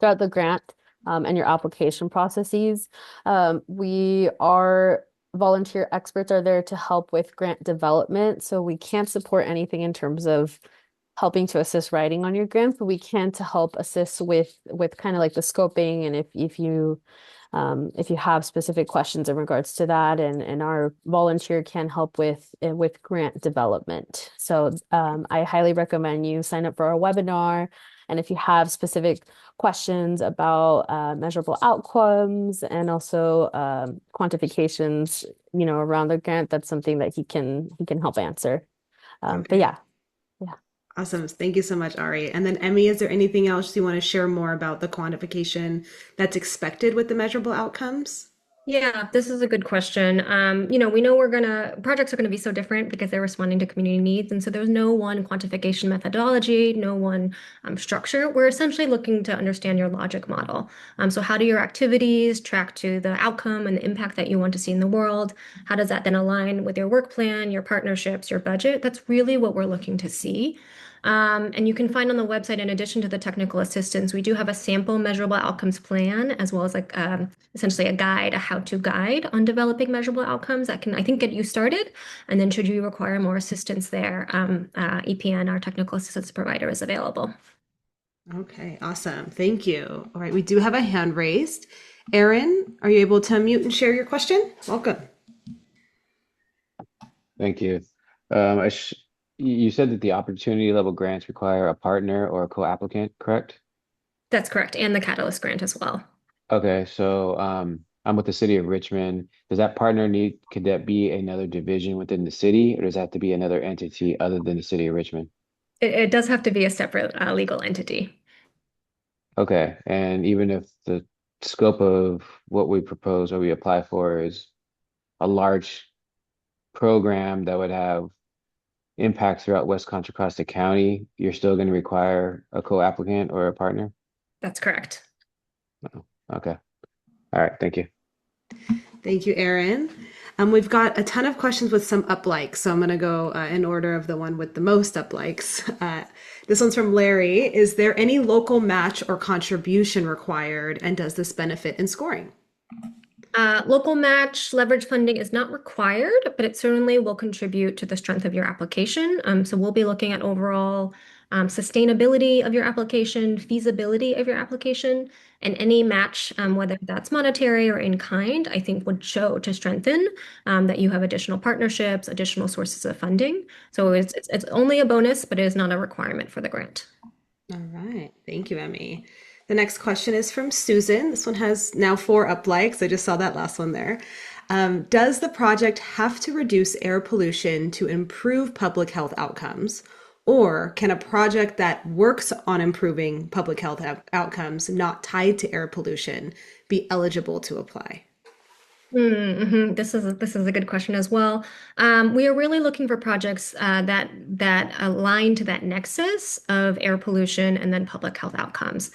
F: throughout the grant, and your application processes. Volunteer experts are there to help with grant development, so we can't support anything in terms of helping to assist writing on your grant, but we can to help assist with kind of like the scoping, and if you have specific questions in regards to that, and our volunteer can help with grant development. So I highly recommend you sign up for our webinar, and if you have specific questions about measurable outcomes and also quantifications, around the grant, that's something that he can help answer. But yeah.
A: Awesome. Thank you so much, Ari. And then Emmy, is there anything else you want to share more about the quantification that's expected with the measurable outcomes?
E: Yeah, this is a good question. We know projects are gonna be so different because they're responding to community needs. And so there's no one quantification methodology, no one structure. We're essentially looking to understand your logic model. So how do your activities track to the outcome and the impact that you want to see in the world? How does that then align with your work plan, your partnerships, your budget? That's really what we're looking to see. And you can find on the website, in addition to the technical assistance, we do have a sample measurable outcomes plan, as well as essentially a how-to guide on developing measurable outcomes that can, I think, get you started. And then should you require more assistance there, EPN, our technical assistance provider, is available.
A: Okay, awesome. Thank you. All right, we do have a hand raised. Aaron, are you able to unmute and share your question? Welcome.
I: Thank you. You said that the opportunity level grants require a partner or a co-applicant, correct?
E: That's correct, and the Catalyst grant as well.
I: Okay, so I'm with the city of Richmond. Does that partner could that be another division within the city, or does that have to be another entity other than the city of Richmond?
E: It does have to be a separate legal entity.
I: Okay, and even if the scope of what we propose or we apply for is a large program that would have impact throughout West Contra Costa County, you're still going to require a co-applicant or a partner?
E: That's correct.
I: Okay. All right. Thank you.
A: Thank you, Erin. We've got a ton of questions with some up likes, so I'm going to go in order of the one with the most up likes. This one's from Larry. Is there any local match or contribution required, and does this benefit in scoring?
E: Local match leverage funding is not required, but it certainly will contribute to the strength of your application. So we'll be looking at overall sustainability of your application, feasibility of your application, and any match, whether that's monetary or in kind, I think would show to strengthen that you have additional partnerships, additional sources of funding. So it's only a bonus, but it is not a requirement for the grant.
A: All right. Thank you, Emmy. The next question is from Susan. This one has now 4 up likes. I just saw that last one there. Does the project have to reduce air pollution to improve public health outcomes? Or can a project that works on improving public health outcomes not tied to air pollution be eligible to apply?
E: This is a good question as well. We are really looking for projects that align to that nexus of air pollution and then public health outcomes.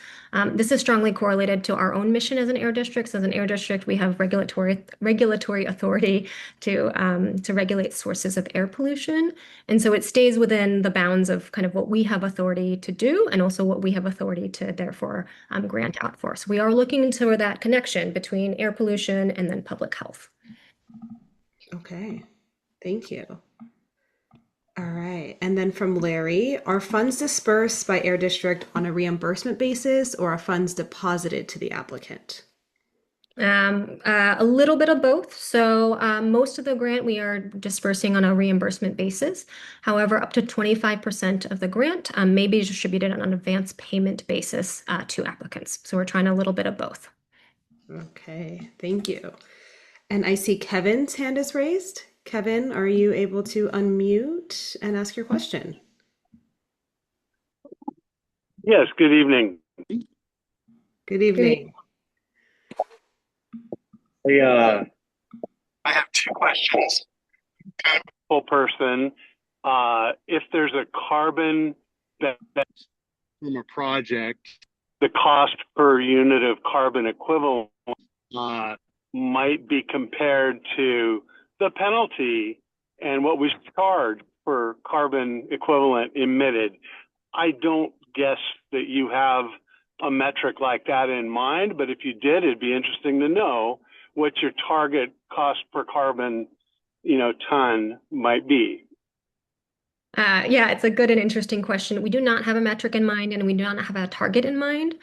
E: This is strongly correlated to our own mission as an air district. So as an air district, we have regulatory authority to regulate sources of air pollution, and so it stays within the bounds of kind of what we have authority to do, and also what we have authority to therefore grant out for. So we are looking for that connection between air pollution and then public health.
A: Okay, thank you. All right, and then from Larry, are funds dispersed by Air District on a reimbursement basis, or are funds deposited to the applicant?
E: A little bit of both. So most of the grant we are dispersing on a reimbursement basis. However, up to 25% of the grant may be distributed on an advance payment basis to applicants. So we're trying a little bit of both.
A: Okay, thank you. And I see Kevin's hand is raised. Kevin, are you able to unmute and ask your question?
J: Yes, good evening.
A: Good evening.
J: I have 2 questions. Full person, if there's a carbon that's from a project, the cost per unit of carbon equivalent might be compared to the penalty and what was charged for carbon equivalent emitted. I don't guess that you have a metric like that in mind, but if you did, it'd be interesting to know what your target cost per carbon, ton might be.
E: Yeah, it's a good and interesting question. We do not have a metric in mind, and we do not have a target in mind,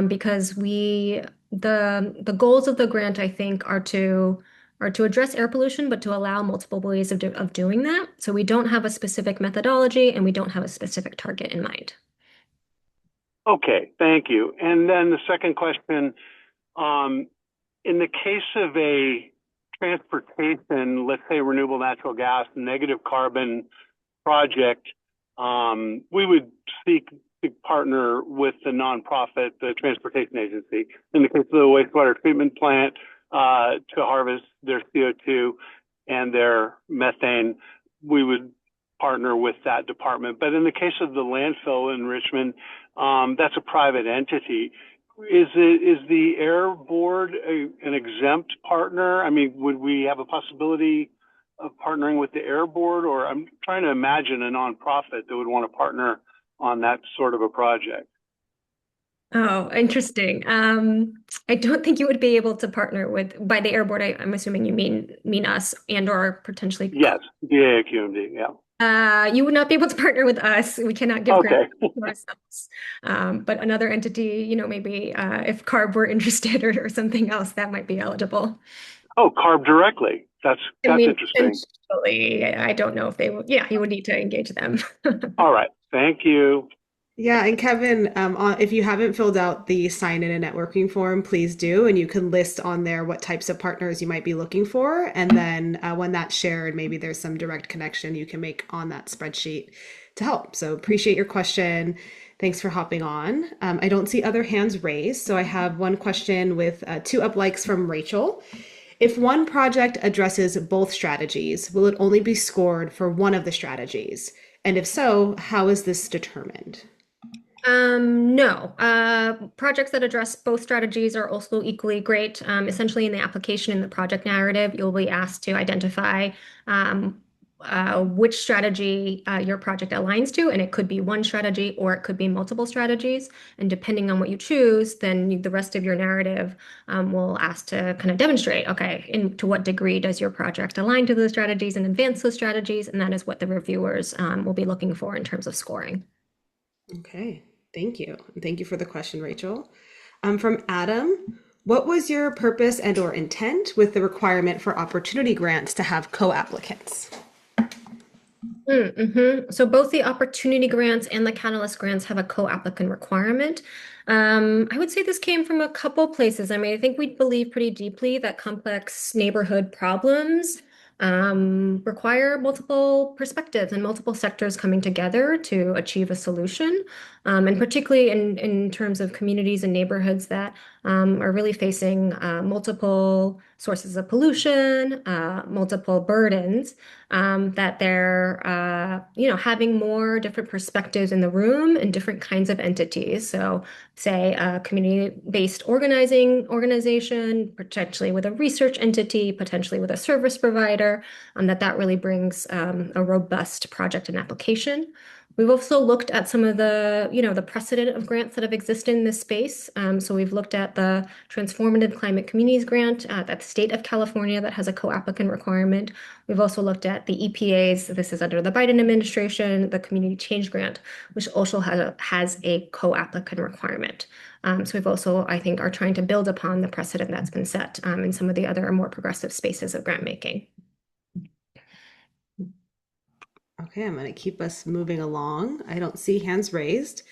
E: because the goals of the grant, I think, are to address air pollution, but to allow multiple ways of doing that. So we don't have a specific methodology, and we don't have a specific target in mind.
J: Okay, thank you. And then the second question, in the case of a transportation, let's say renewable natural gas, negative carbon project, we would seek to partner with the nonprofit, the transportation agency. In the case of the wastewater treatment plant, to harvest their CO2 and their methane, we would partner with that department. But in the case of the landfill in Richmond, that's a private entity. Is the Air Board an exempt partner? I mean, would we have a possibility of partnering with the Air Board? Or I'm trying to imagine a nonprofit that would want to partner on that sort of a project.
E: Oh, interesting. I don't think you would be able to partner by the Air Board. I'm assuming you mean us and or potentially.
J: Yes, DAQMD, yeah.
E: You would not be able to partner with us. We cannot give grants
J: Okay.
E: to ourselves. But another entity, maybe if CARB were interested or something else, that might be eligible.
J: Oh, CARB directly. That's interesting.
E: Potentially, I don't know if they would. Yeah, you would need to engage them.
J: All right. Thank you.
A: Yeah, and Kevin, if you haven't filled out the sign-in and networking form, please do, and you can list on there what types of partners you might be looking for, and then when that's shared, maybe there's some direct connection you can make on that spreadsheet to help. So appreciate your question. Thanks for hopping on. I don't see other hands raised, so I have one question with 2 up likes from Rachel. If one project addresses both strategies, will it only be scored for one of the strategies? And if so, how is this determined?
E: No. Projects that address both strategies are also equally great. Essentially, in the application in the project narrative, you'll be asked to identify which strategy your project aligns to, and it could be one strategy or it could be multiple strategies. And depending on what you choose, then the rest of your narrative will ask to kind of demonstrate, okay, to what degree does your project align to those strategies and advance those strategies? And that is what the reviewers will be looking for in terms of scoring.
A: Okay, thank you. And thank you for the question, Rachel. From Adam, what was your purpose and or intent with the requirement for opportunity grants to have co-applicants?
E: So both the opportunity grants and the catalyst grants have a co-applicant requirement. I would say this came from a couple places. I mean, I think we believe pretty deeply that complex neighborhood problems require multiple perspectives and multiple sectors coming together to achieve a solution. And particularly in terms of communities and neighborhoods that are really facing multiple sources of pollution, multiple burdens, that they're having more different perspectives in the room and different kinds of entities. So say a community-based organization, potentially with a research entity, potentially with a service provider, that really brings a robust project and application. We've also looked at some of the precedent of grants that have existed in this space. So we've looked at the Transformative Climate Communities Grant at the state of California that has a co-applicant requirement. We've also looked at the EPA's, this is under the Biden administration, the Community Change Grant, which also has a co-applicant requirement. So we've also, I think, are trying to build upon the precedent that's been set in some of the other more progressive spaces of grant making.
A: Okay, I'm going to keep us moving along. I don't see hands raised.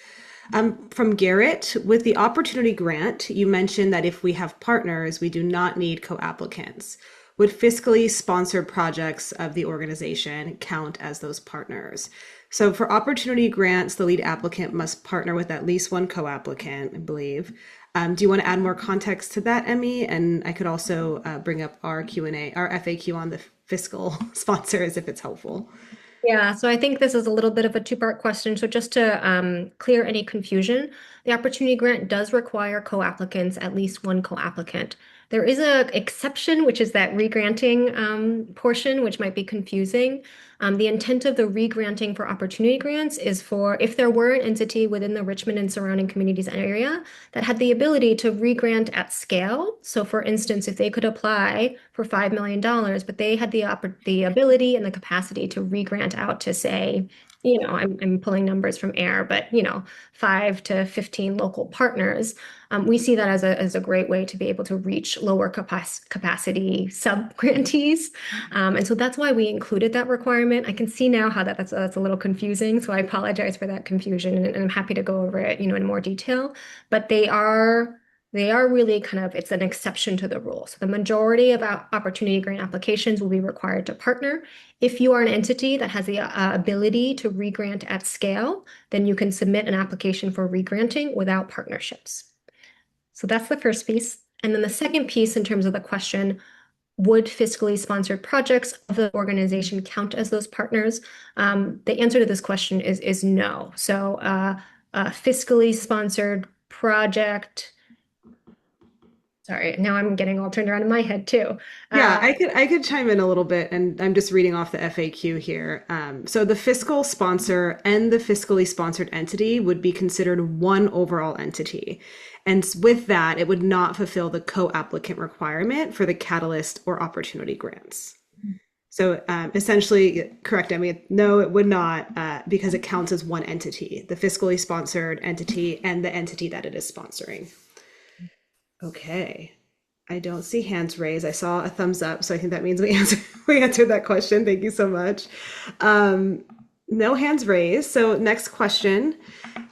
A: From Garrett, with the opportunity grant, you mentioned that if we have partners, we do not need co-applicants. Would fiscally sponsored projects of the organization count as those partners? So for opportunity grants, the lead applicant must partner with at least one co-applicant, I believe. Do you want to add more context to that, Emmy? And I could also bring up our Q&A, our FAQ on the fiscal sponsors if it's helpful.
E: Yeah, so I think this is a little bit of a two-part question. So just to clear any confusion, the opportunity grant does require co-applicants, at least one co-applicant. There is an exception, which is that regranting portion, which might be confusing. The intent of the regranting for opportunity grants is for if there were an entity within the Richmond and surrounding communities area that had the ability to regrant at scale. So for instance, if they could apply for $5 million, but they had the ability and the capacity to regrant out to say, I'm pulling numbers from air, but 5 to 15 local partners. We see that as a great way to be able to reach lower capacity sub-grantees. And so that's why we included that requirement. I can see now how that's a little confusing, so I apologize for that confusion, and I'm happy to go over it, in more detail. But they are really it's an exception to the rule. So the majority of opportunity grant applications will be required to partner. If you are an entity that has the ability to regrant at scale, then you can submit an application for regranting without partnerships. So that's the first piece. And then the second piece in terms of the question, would fiscally sponsored projects of the organization count as those partners? The answer to this question is no. So a fiscally sponsored project, sorry, now I'm getting all turned around in my head too.
A: Yeah, I could chime in a little bit, and I'm just reading off the FAQ here. So the fiscal sponsor and the fiscally sponsored entity would be considered one overall entity. And with that, it would not fulfill the co-applicant requirement for the catalyst or opportunity grants. So essentially, correct, I mean, no, it would not, because it counts as one entity, the fiscally sponsored entity and the entity that it is sponsoring. Okay, I don't see hands raised. I saw a thumbs up, so I think that means we answered that question. Thank you so much. No hands raised. So next question,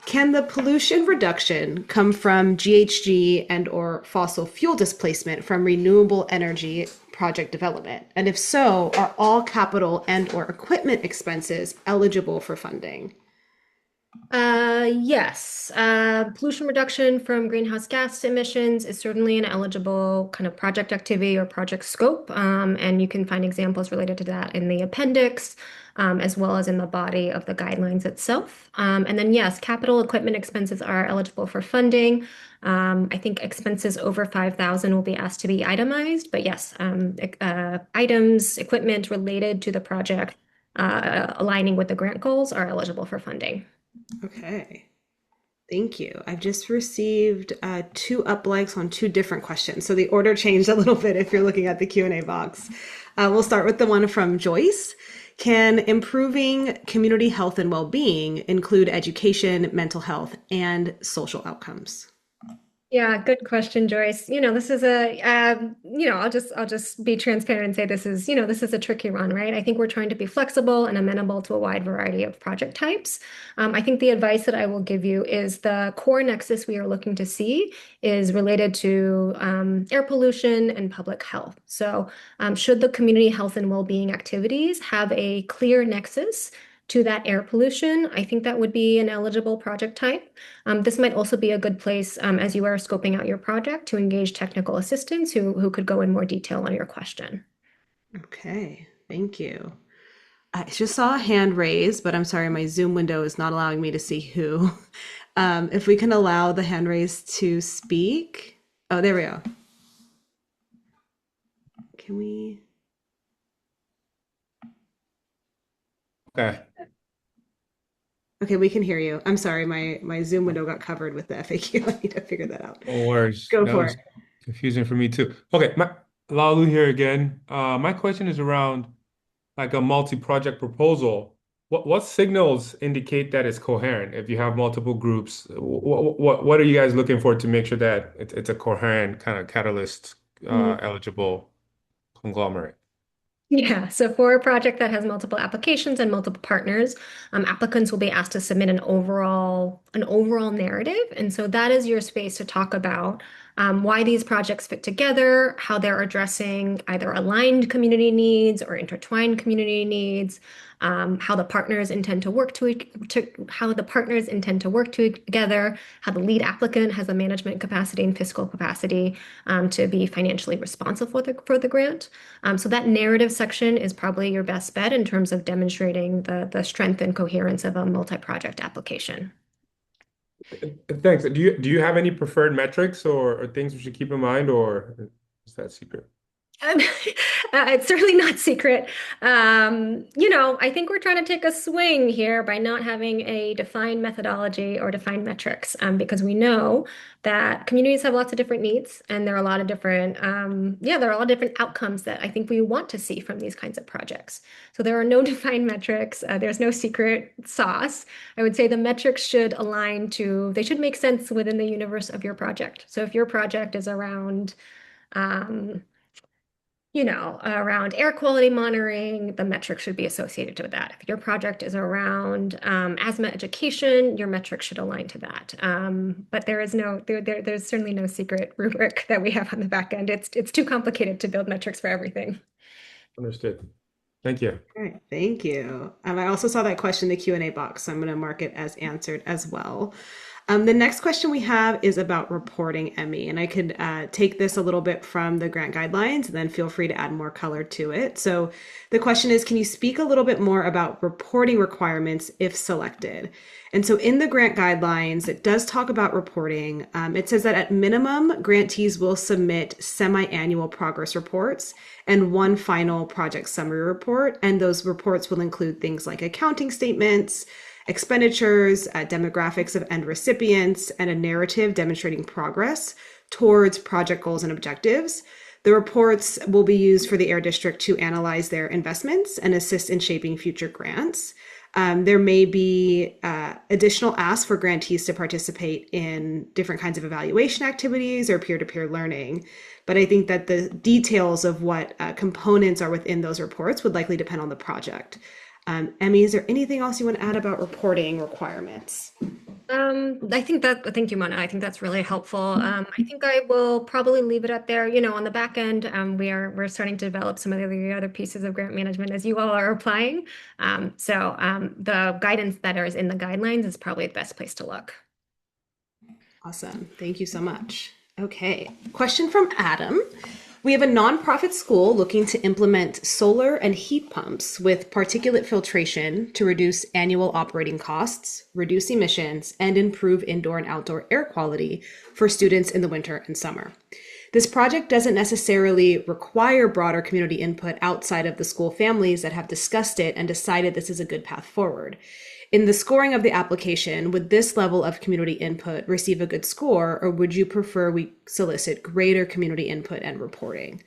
A: can the pollution reduction come from GHG and or fossil fuel displacement from renewable energy project development? And if so, are all capital and or equipment expenses eligible for funding?
E: Yes. Pollution reduction from greenhouse gas emissions is certainly an eligible kind of project activity or project scope. And you can find examples related to that in the appendix, as well as in the body of the guidelines itself. And then, yes, capital equipment expenses are eligible for funding. I think expenses over 5,000 will be asked to be itemized, but yes, items, equipment related to the project, aligning with the grant goals are eligible for funding.
A: Okay. Thank you. I've just received 2 up likes on 2 different questions. So the order changed a little bit if you're looking at the Q&A box. We'll start with the one from Joyce. Can improving community health and well-being include education, mental health, and social outcomes?
E: Yeah, good question, Joyce. This is I'll just be transparent and say this is a tricky one, right? I think we're trying to be flexible and amenable to a wide variety of project types. I think the advice that I will give you is the core nexus we are looking to see is related to air pollution and public health. So, should the community health and well-being activities have a clear nexus to that air pollution, I think that would be an eligible project type. This might also be a good place as you are scoping out your project to engage technical assistants who could go in more detail on your question.
A: Okay, thank you. I just saw a hand raised, but I'm sorry, my Zoom window is not allowing me to see who. If we can allow the hand raised to speak. Oh, there we go. Can we?
H: Okay.
A: Okay, we can hear you. I'm sorry, my Zoom window got covered with the FAQ. I need to figure that out.
H: No worries.
A: Go
H: That
A: for
H: was
A: it.
H: confusing for me too. Okay, Lalu here again. My question is around like a multi-project proposal. What signals indicate that it's coherent if you have multiple groups? What are you guys looking for to make sure that it's a coherent kind of catalyst eligible conglomerate?
E: Yeah, so for a project that has multiple applications and multiple partners, applicants will be asked to submit an overall narrative. And so that is your space to talk about why these projects fit together, how they're addressing either aligned community needs or intertwined community needs, how the partners intend to work together, how the lead applicant has a management capacity and fiscal capacity to be financially responsible for the grant. So that narrative section is probably your best bet in terms of demonstrating the strength and coherence of a multi-project application.
H: Thanks. Do you have any preferred metrics or things we should keep in mind, or is that secret?
E: It's certainly not secret. I think we're trying to take a swing here by not having a defined methodology or defined metrics, because we know that communities have lots of different needs, and there are a lot of different, there are a lot of different outcomes that I think we want to see from these kinds of projects. So there are no defined metrics. There's no secret sauce. I would say the metrics should they should make sense within the universe of your project. So if your project is around, around air quality monitoring, the metrics should be associated with that. If your project is around asthma education, your metrics should align to that. But there's certainly no secret rubric that we have on the back end. It's too complicated to build metrics for everything.
H: Understood. Thank you.
A: All right, thank you. I also saw that question in the Q&A box, so I'm going to mark it as answered as well. The next question we have is about reporting, Emmy, and I could take this a little bit from the grant guidelines, and then feel free to add more color to it. So the question is, can you speak a little bit more about reporting requirements if selected? And so in the grant guidelines, it does talk about reporting. It says that at minimum, grantees will submit semi-annual progress reports and one final project summary report. And those reports will include things like accounting statements, expenditures, demographics of end recipients, and a narrative demonstrating progress towards project goals and objectives. The reports will be used for the Air District to analyze their investments and assist in shaping future grants. There may be additional asks for grantees to participate in different kinds of evaluation activities or peer-to-peer learning. But I think that the details of what components are within those reports would likely depend on the project. Emmy, is there anything else you want to add about reporting requirements?
E: Thank you, Mona. I think that's really helpful. I think I will probably leave it at there. You know, on the back end, we're starting to develop some of the other pieces of grant management as you all are applying. The guidance that is in the guidelines is probably the best place to look.
A: Awesome. Thank you so much. Okay. Question from Adam. We have a nonprofit school looking to implement solar and heat pumps with particulate filtration to reduce annual operating costs, reduce emissions, and improve indoor and outdoor air quality for students in the winter and summer. This project doesn't necessarily require broader community input outside of the school families that have discussed it and decided this is a good path forward. In the scoring of the application, would this level of community input receive a good score, or would you prefer we solicit greater community input and reporting?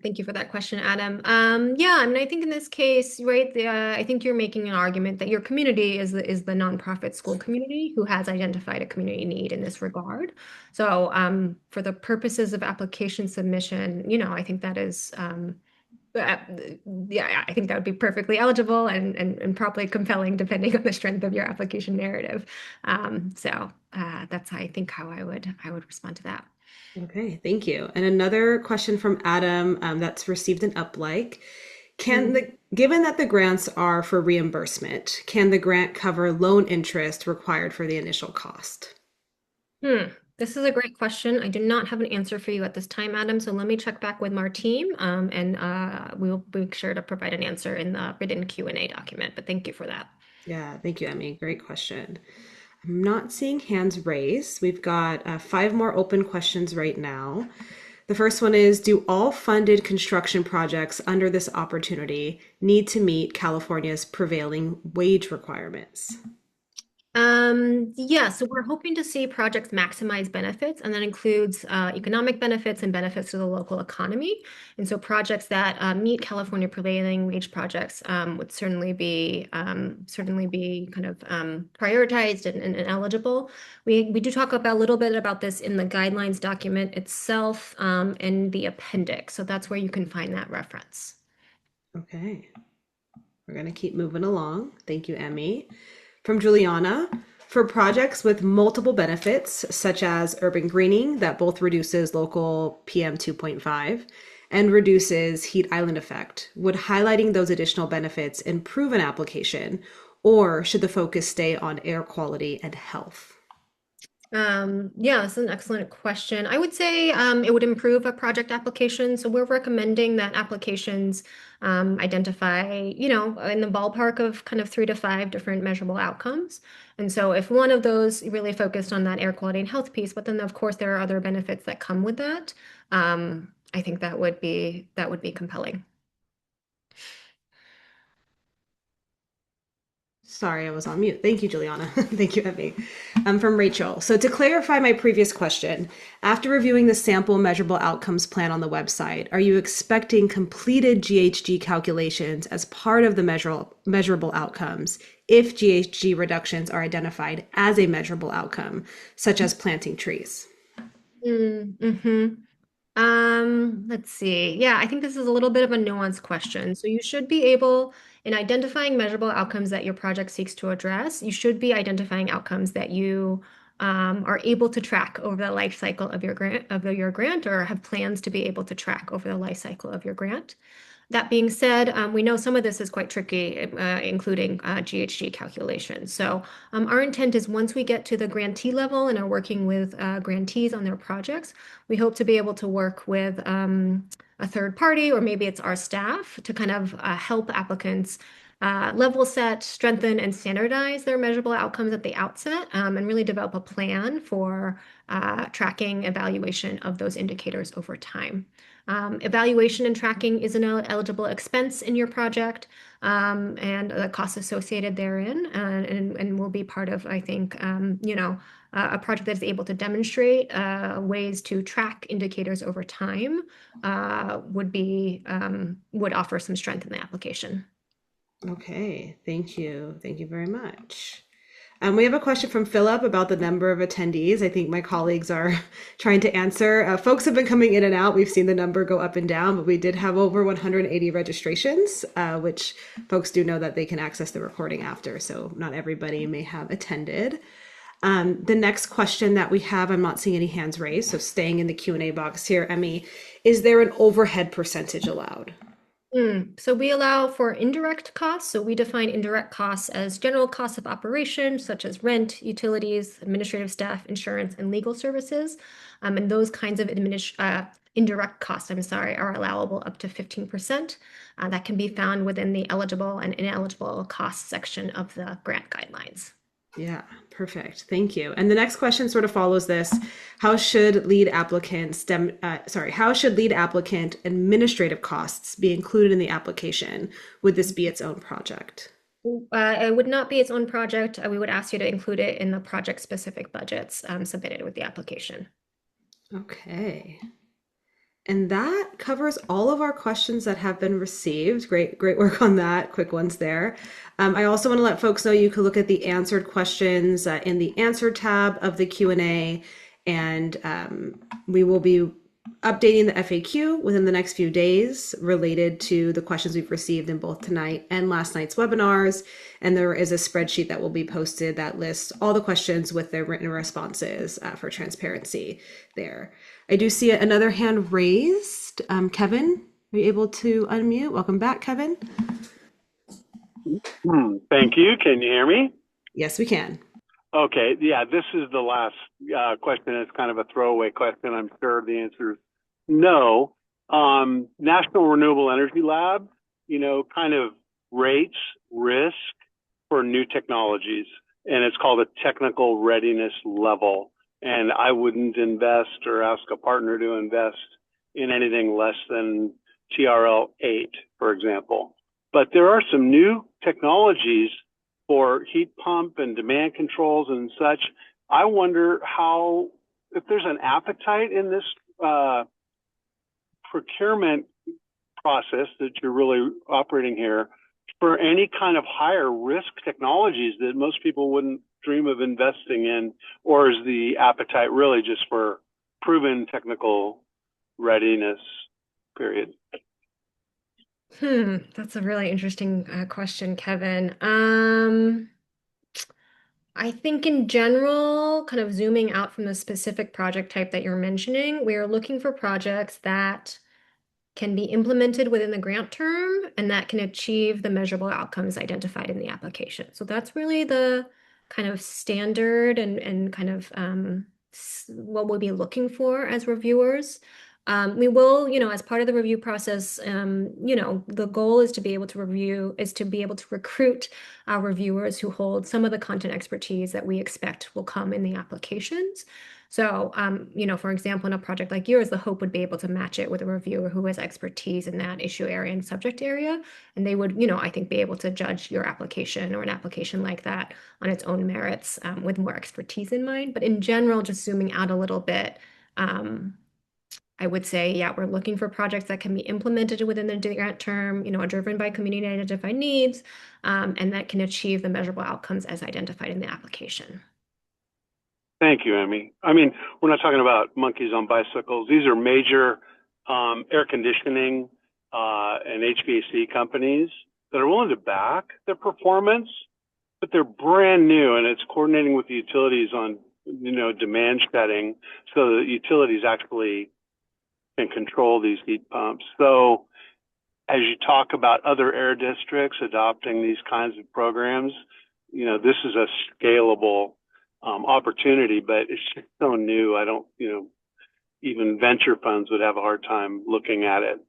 E: Thank you for that question, Adam. Yeah, I mean, I think in this case, right, I think you're making an argument that your community is the nonprofit school community who has identified a community need in this regard. So, for the purposes of application submission, you know, I think that is, yeah, I think that would be perfectly eligible and probably compelling depending on the strength of your application narrative. That's I think how I would respond to that.
A: Okay, thank you. And another question from Adam that's received an up-like. Given that the grants are for reimbursement, can the grant cover loan interest required for the initial cost?
E: This is a great question. I do not have an answer for you at this time, Adam. So let me check back with our team, and we'll make sure to provide an answer in the written Q&A document. But thank you for that.
A: Yeah, thank you, Emmy. Great question. I'm not seeing hands raised. We've got 5 more open questions right now. The first one is, do all funded construction projects under this opportunity need to meet California's prevailing wage requirements?
E: Yeah, so we're hoping to see projects maximize benefits, and that includes economic benefits and benefits to the local economy. And so projects that meet California prevailing wage projects would certainly be kind of prioritized and eligible. We do talk about a little bit about this in the guidelines document itself in the appendix. So that's where you can find that reference.
A: Okay. We're going to keep moving along. Thank you, Emmy. From Juliana, for projects with multiple benefits, such as urban greening that both reduces local PM 2.5 and reduces heat island effect, would highlighting those additional benefits improve an application, or should the focus stay on air quality and health?
E: Yeah, that's an excellent question. I would say it would improve a project application. So we're recommending that applications identify, you know, in the ballpark of kind of 3 to 5 different measurable outcomes. And so if one of those really focused on that air quality and health piece, but then of course there are other benefits that come with that, I think that would be compelling.
A: Sorry, I was on mute. Thank you, Juliana. Thank you, Emmy. From Rachel. So to clarify my previous question, after reviewing the sample measurable outcomes plan on the website, are you expecting completed GHG calculations as part of the measurable outcomes if GHG reductions are identified as a measurable outcome, such as planting trees?
E: Let's see. Yeah, I think this is a little bit of a nuanced question. So you should be able, in identifying measurable outcomes that your project seeks to address, you should be identifying outcomes that you are able to track over the life cycle of your grant, or have plans to be able to track over the life cycle of your grant. That being said, we know some of this is quite tricky, including GHG calculations. So our intent is once we get to the grantee level and are working with grantees on their projects, we hope to be able to work with a third party, or maybe it's our staff, to kind of help applicants level set, strengthen, and standardize their measurable outcomes at the outset, and really develop a plan for tracking evaluation of those indicators over time. Evaluation and tracking is an eligible expense in your project, and the costs associated therein, and will be part of, I think, a project that is able to demonstrate ways to track indicators over time would offer some strength in the application.
A: Okay, thank you. Thank you very much. We have a question from Philip about the number of attendees. I think my colleagues are trying to answer. Folks have been coming in and out. We've seen the number go up and down, but we did have over 180 registrations, which folks do know that they can access the recording after. So not everybody may have attended. The next question that we have, I'm not seeing any hands raised, so staying in the Q&A box here, Emmy, is there an overhead percentage allowed?
E: So we allow for indirect costs. So we define indirect costs as general costs of operation, such as rent, utilities, administrative staff, insurance, and legal services. And those kinds of indirect costs, are allowable up to 15%. That can be found within the eligible and ineligible costs section of the grant guidelines.
A: Yeah, perfect. Thank you. And the next question sort of follows this. How should lead applicant administrative costs be included in the application? Would this be its own project?
E: It would not be its own project. We would ask you to include it in the project-specific budgets submitted with the application.
A: Okay. And that covers all of our questions that have been received. Great work on that. Quick ones there. I also want to let folks know you can look at the answered questions in the answer tab of the Q&A, and we will be updating the FAQ within the next few days related to the questions we've received in both tonight and last night's webinars. And there is a spreadsheet that will be posted that lists all the questions with their written responses for transparency there. I do see another hand raised. Kevin, are you able to unmute? Welcome back, Kevin.
J: Thank you. Can you hear me?
A: Yes, we can.
J: Okay. Yeah, this is the last question. It's kind of a throwaway question. I'm sure the answer is no. National Renewable Energy Lab, kind of rates risk for new technologies, and it's called a technical readiness level. And I wouldn't invest or ask a partner to invest in anything less than TRL 8, for example. But there are some new technologies for heat pump and demand controls and such. I wonder if there's an appetite in this procurement process that you're really operating here for any kind of higher risk technologies that most people wouldn't dream of investing in, or is the appetite really just for proven technical readiness, period?
E: That's a really interesting question, Kevin. I think in general, kind of zooming out from the specific project type that you're mentioning, we are looking for projects that can be implemented within the grant term and that can achieve the measurable outcomes identified in the application. So that's really the kind of standard and kind of what we'll be looking for as reviewers. We will, as part of the review process, the goal is to be able to recruit our reviewers who hold some of the content expertise that we expect will come in the applications. So, for example, in a project like yours, the hope would be able to match it with a reviewer who has expertise in that issue area and subject area. And they would, I think, be able to judge your application or an application like that on its own merits with more expertise in mind. But in general, just zooming out a little bit, I would say, yeah, we're looking for projects that can be implemented within the grant term, are driven by community identified needs, and that can achieve the measurable outcomes as identified in the application.
J: Thank you, Emmy. I mean, we're not talking about monkeys on bicycles. These are major air conditioning and HVAC companies that are willing to back their performance, but they're brand new, and it's coordinating with the utilities on, demand setting so that utilities actually can control these heat pumps. So as you talk about other air districts adopting these kinds of programs, this is a scalable opportunity, but it's just so new. I don't, even venture funds would have a hard time looking at it.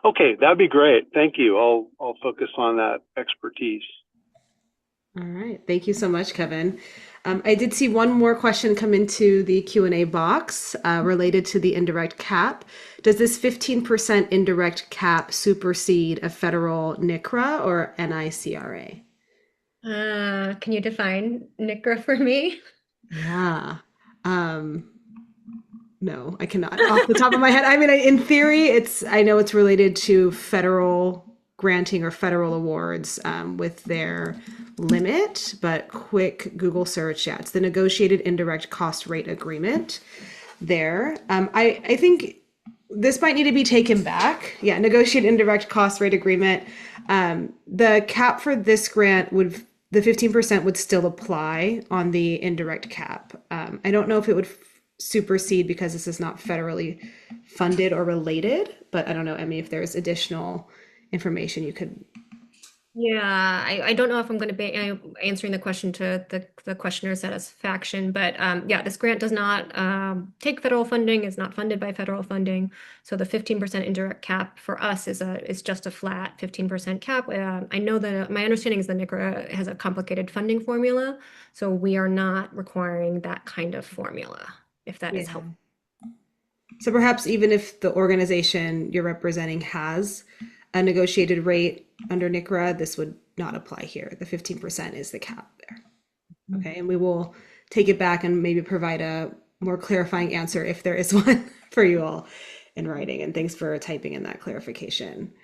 J: Okay, that'd be great. Thank you. I'll focus on that expertise.
A: All right. Thank you so much, Kevin. I did see one more question come into the Q&A box related to the indirect cap. Does this 15% indirect cap supersede a federal NICRA or NICRA?
E: Can you define NICRA for me?
A: Yeah. No, I cannot off the top of my head. I mean, in theory, I know it's related to federal granting or federal awards with their limit, but quick Google search, yeah, it's the negotiated indirect cost rate agreement there. I think this might need to be taken back. Yeah, negotiate indirect cost rate agreement. The cap for this grant the 15% would still apply on the indirect cap. I don't know if it would supersede because this is not federally funded or related, but I don't know, Emmy, if there's additional information you could.
E: Yeah, I don't know if I'm going to be answering the question to the questioner's satisfaction, but yeah, this grant does not take federal funding, is not funded by federal funding. So the 15% indirect cap for us is just a flat 15% cap. I know that my understanding is that NICRA has a complicated funding formula, so we are not requiring that kind of formula, if that is helpful.
A: So perhaps even if the organization you're representing has a negotiated rate under NICRA, this would not apply here. The 15% is the cap there. Okay, and we will take it back and maybe provide a more clarifying answer if there is one for you all in writing. And thanks for typing in that clarification.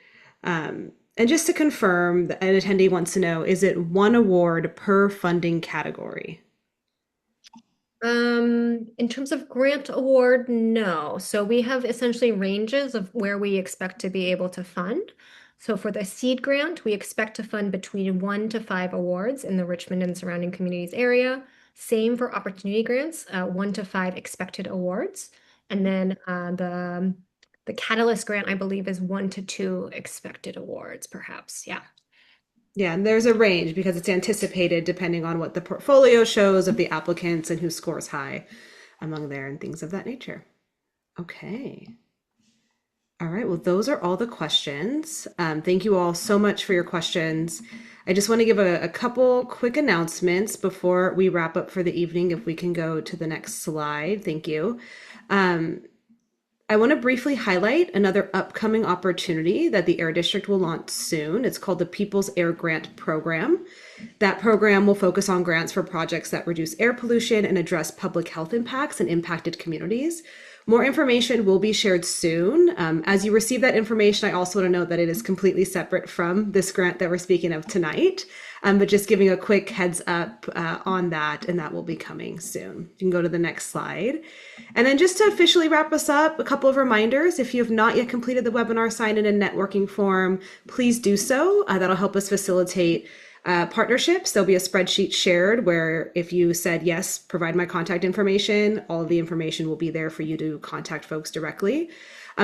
A: And just to confirm, an attendee wants to know, is it one award per funding category?
E: In terms of grant award, no. So we have essentially ranges of where we expect to be able to fund. So for the seed grant, we expect to fund between 1 to 5 awards in the Richmond and surrounding communities area. Same for opportunity grants, 1 to 5 expected awards. And then the Catalyst grant, I believe, is 1 to 2 expected awards, perhaps. Yeah.
A: Yeah, and there's a range because it's anticipated depending on what the portfolio shows of the applicants and who scores high among there and things of that nature. Okay. All right, well, those are all the questions. Thank you all so much for your questions. I just want to give a couple quick announcements before we wrap up for the evening. If we can go to the next slide, thank you. I want to briefly highlight another upcoming opportunity that the Air District will launch soon. It's called the People's Air Grant Program. That program will focus on grants for projects that reduce air pollution and address public health impacts in impacted communities. More information will be shared soon. As you receive that information, I also want to note that it is completely separate from this grant that we're speaking of tonight, but just giving a quick heads up on that, and that will be coming soon. You can go to the next slide. And then just to officially wrap us up, a couple of reminders. If you have not yet completed the webinar sign-in and networking form, please do so. That'll help us facilitate partnerships. There'll be a spreadsheet shared where if you said, yes, provide my contact information, all of the information will be there for you to contact folks directly.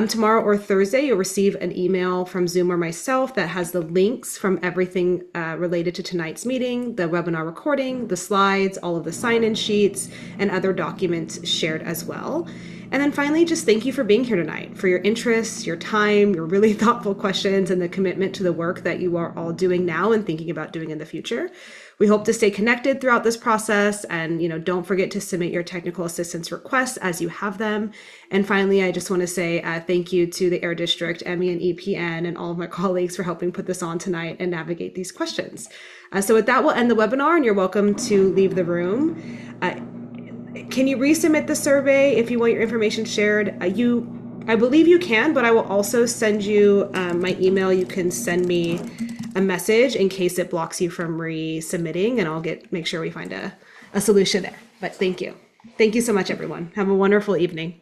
A: Tomorrow or Thursday, you'll receive an email from Zoom or myself that has the links from everything related to tonight's meeting, the webinar recording, the slides, all of the sign-in sheets, and other documents shared as well. And then finally, just thank you for being here tonight, for your interest, your time, your really thoughtful questions, and the commitment to the work that you are all doing now and thinking about doing in the future. We hope to stay connected throughout this process, and don't forget to submit your technical assistance requests as you have them. And finally, I just want to say thank you to the Air District, Emmy and EPN, and all of my colleagues for helping put this on tonight and navigate these questions. So with that, we'll end the webinar, and you're welcome to leave the room. Can you resubmit the survey if you want your information shared? I believe you can, but I will also send you my email. You can send me a message in case it blocks you from resubmitting, and I'll make sure we find a solution there. But thank you. Thank you so much, everyone. Have a wonderful evening.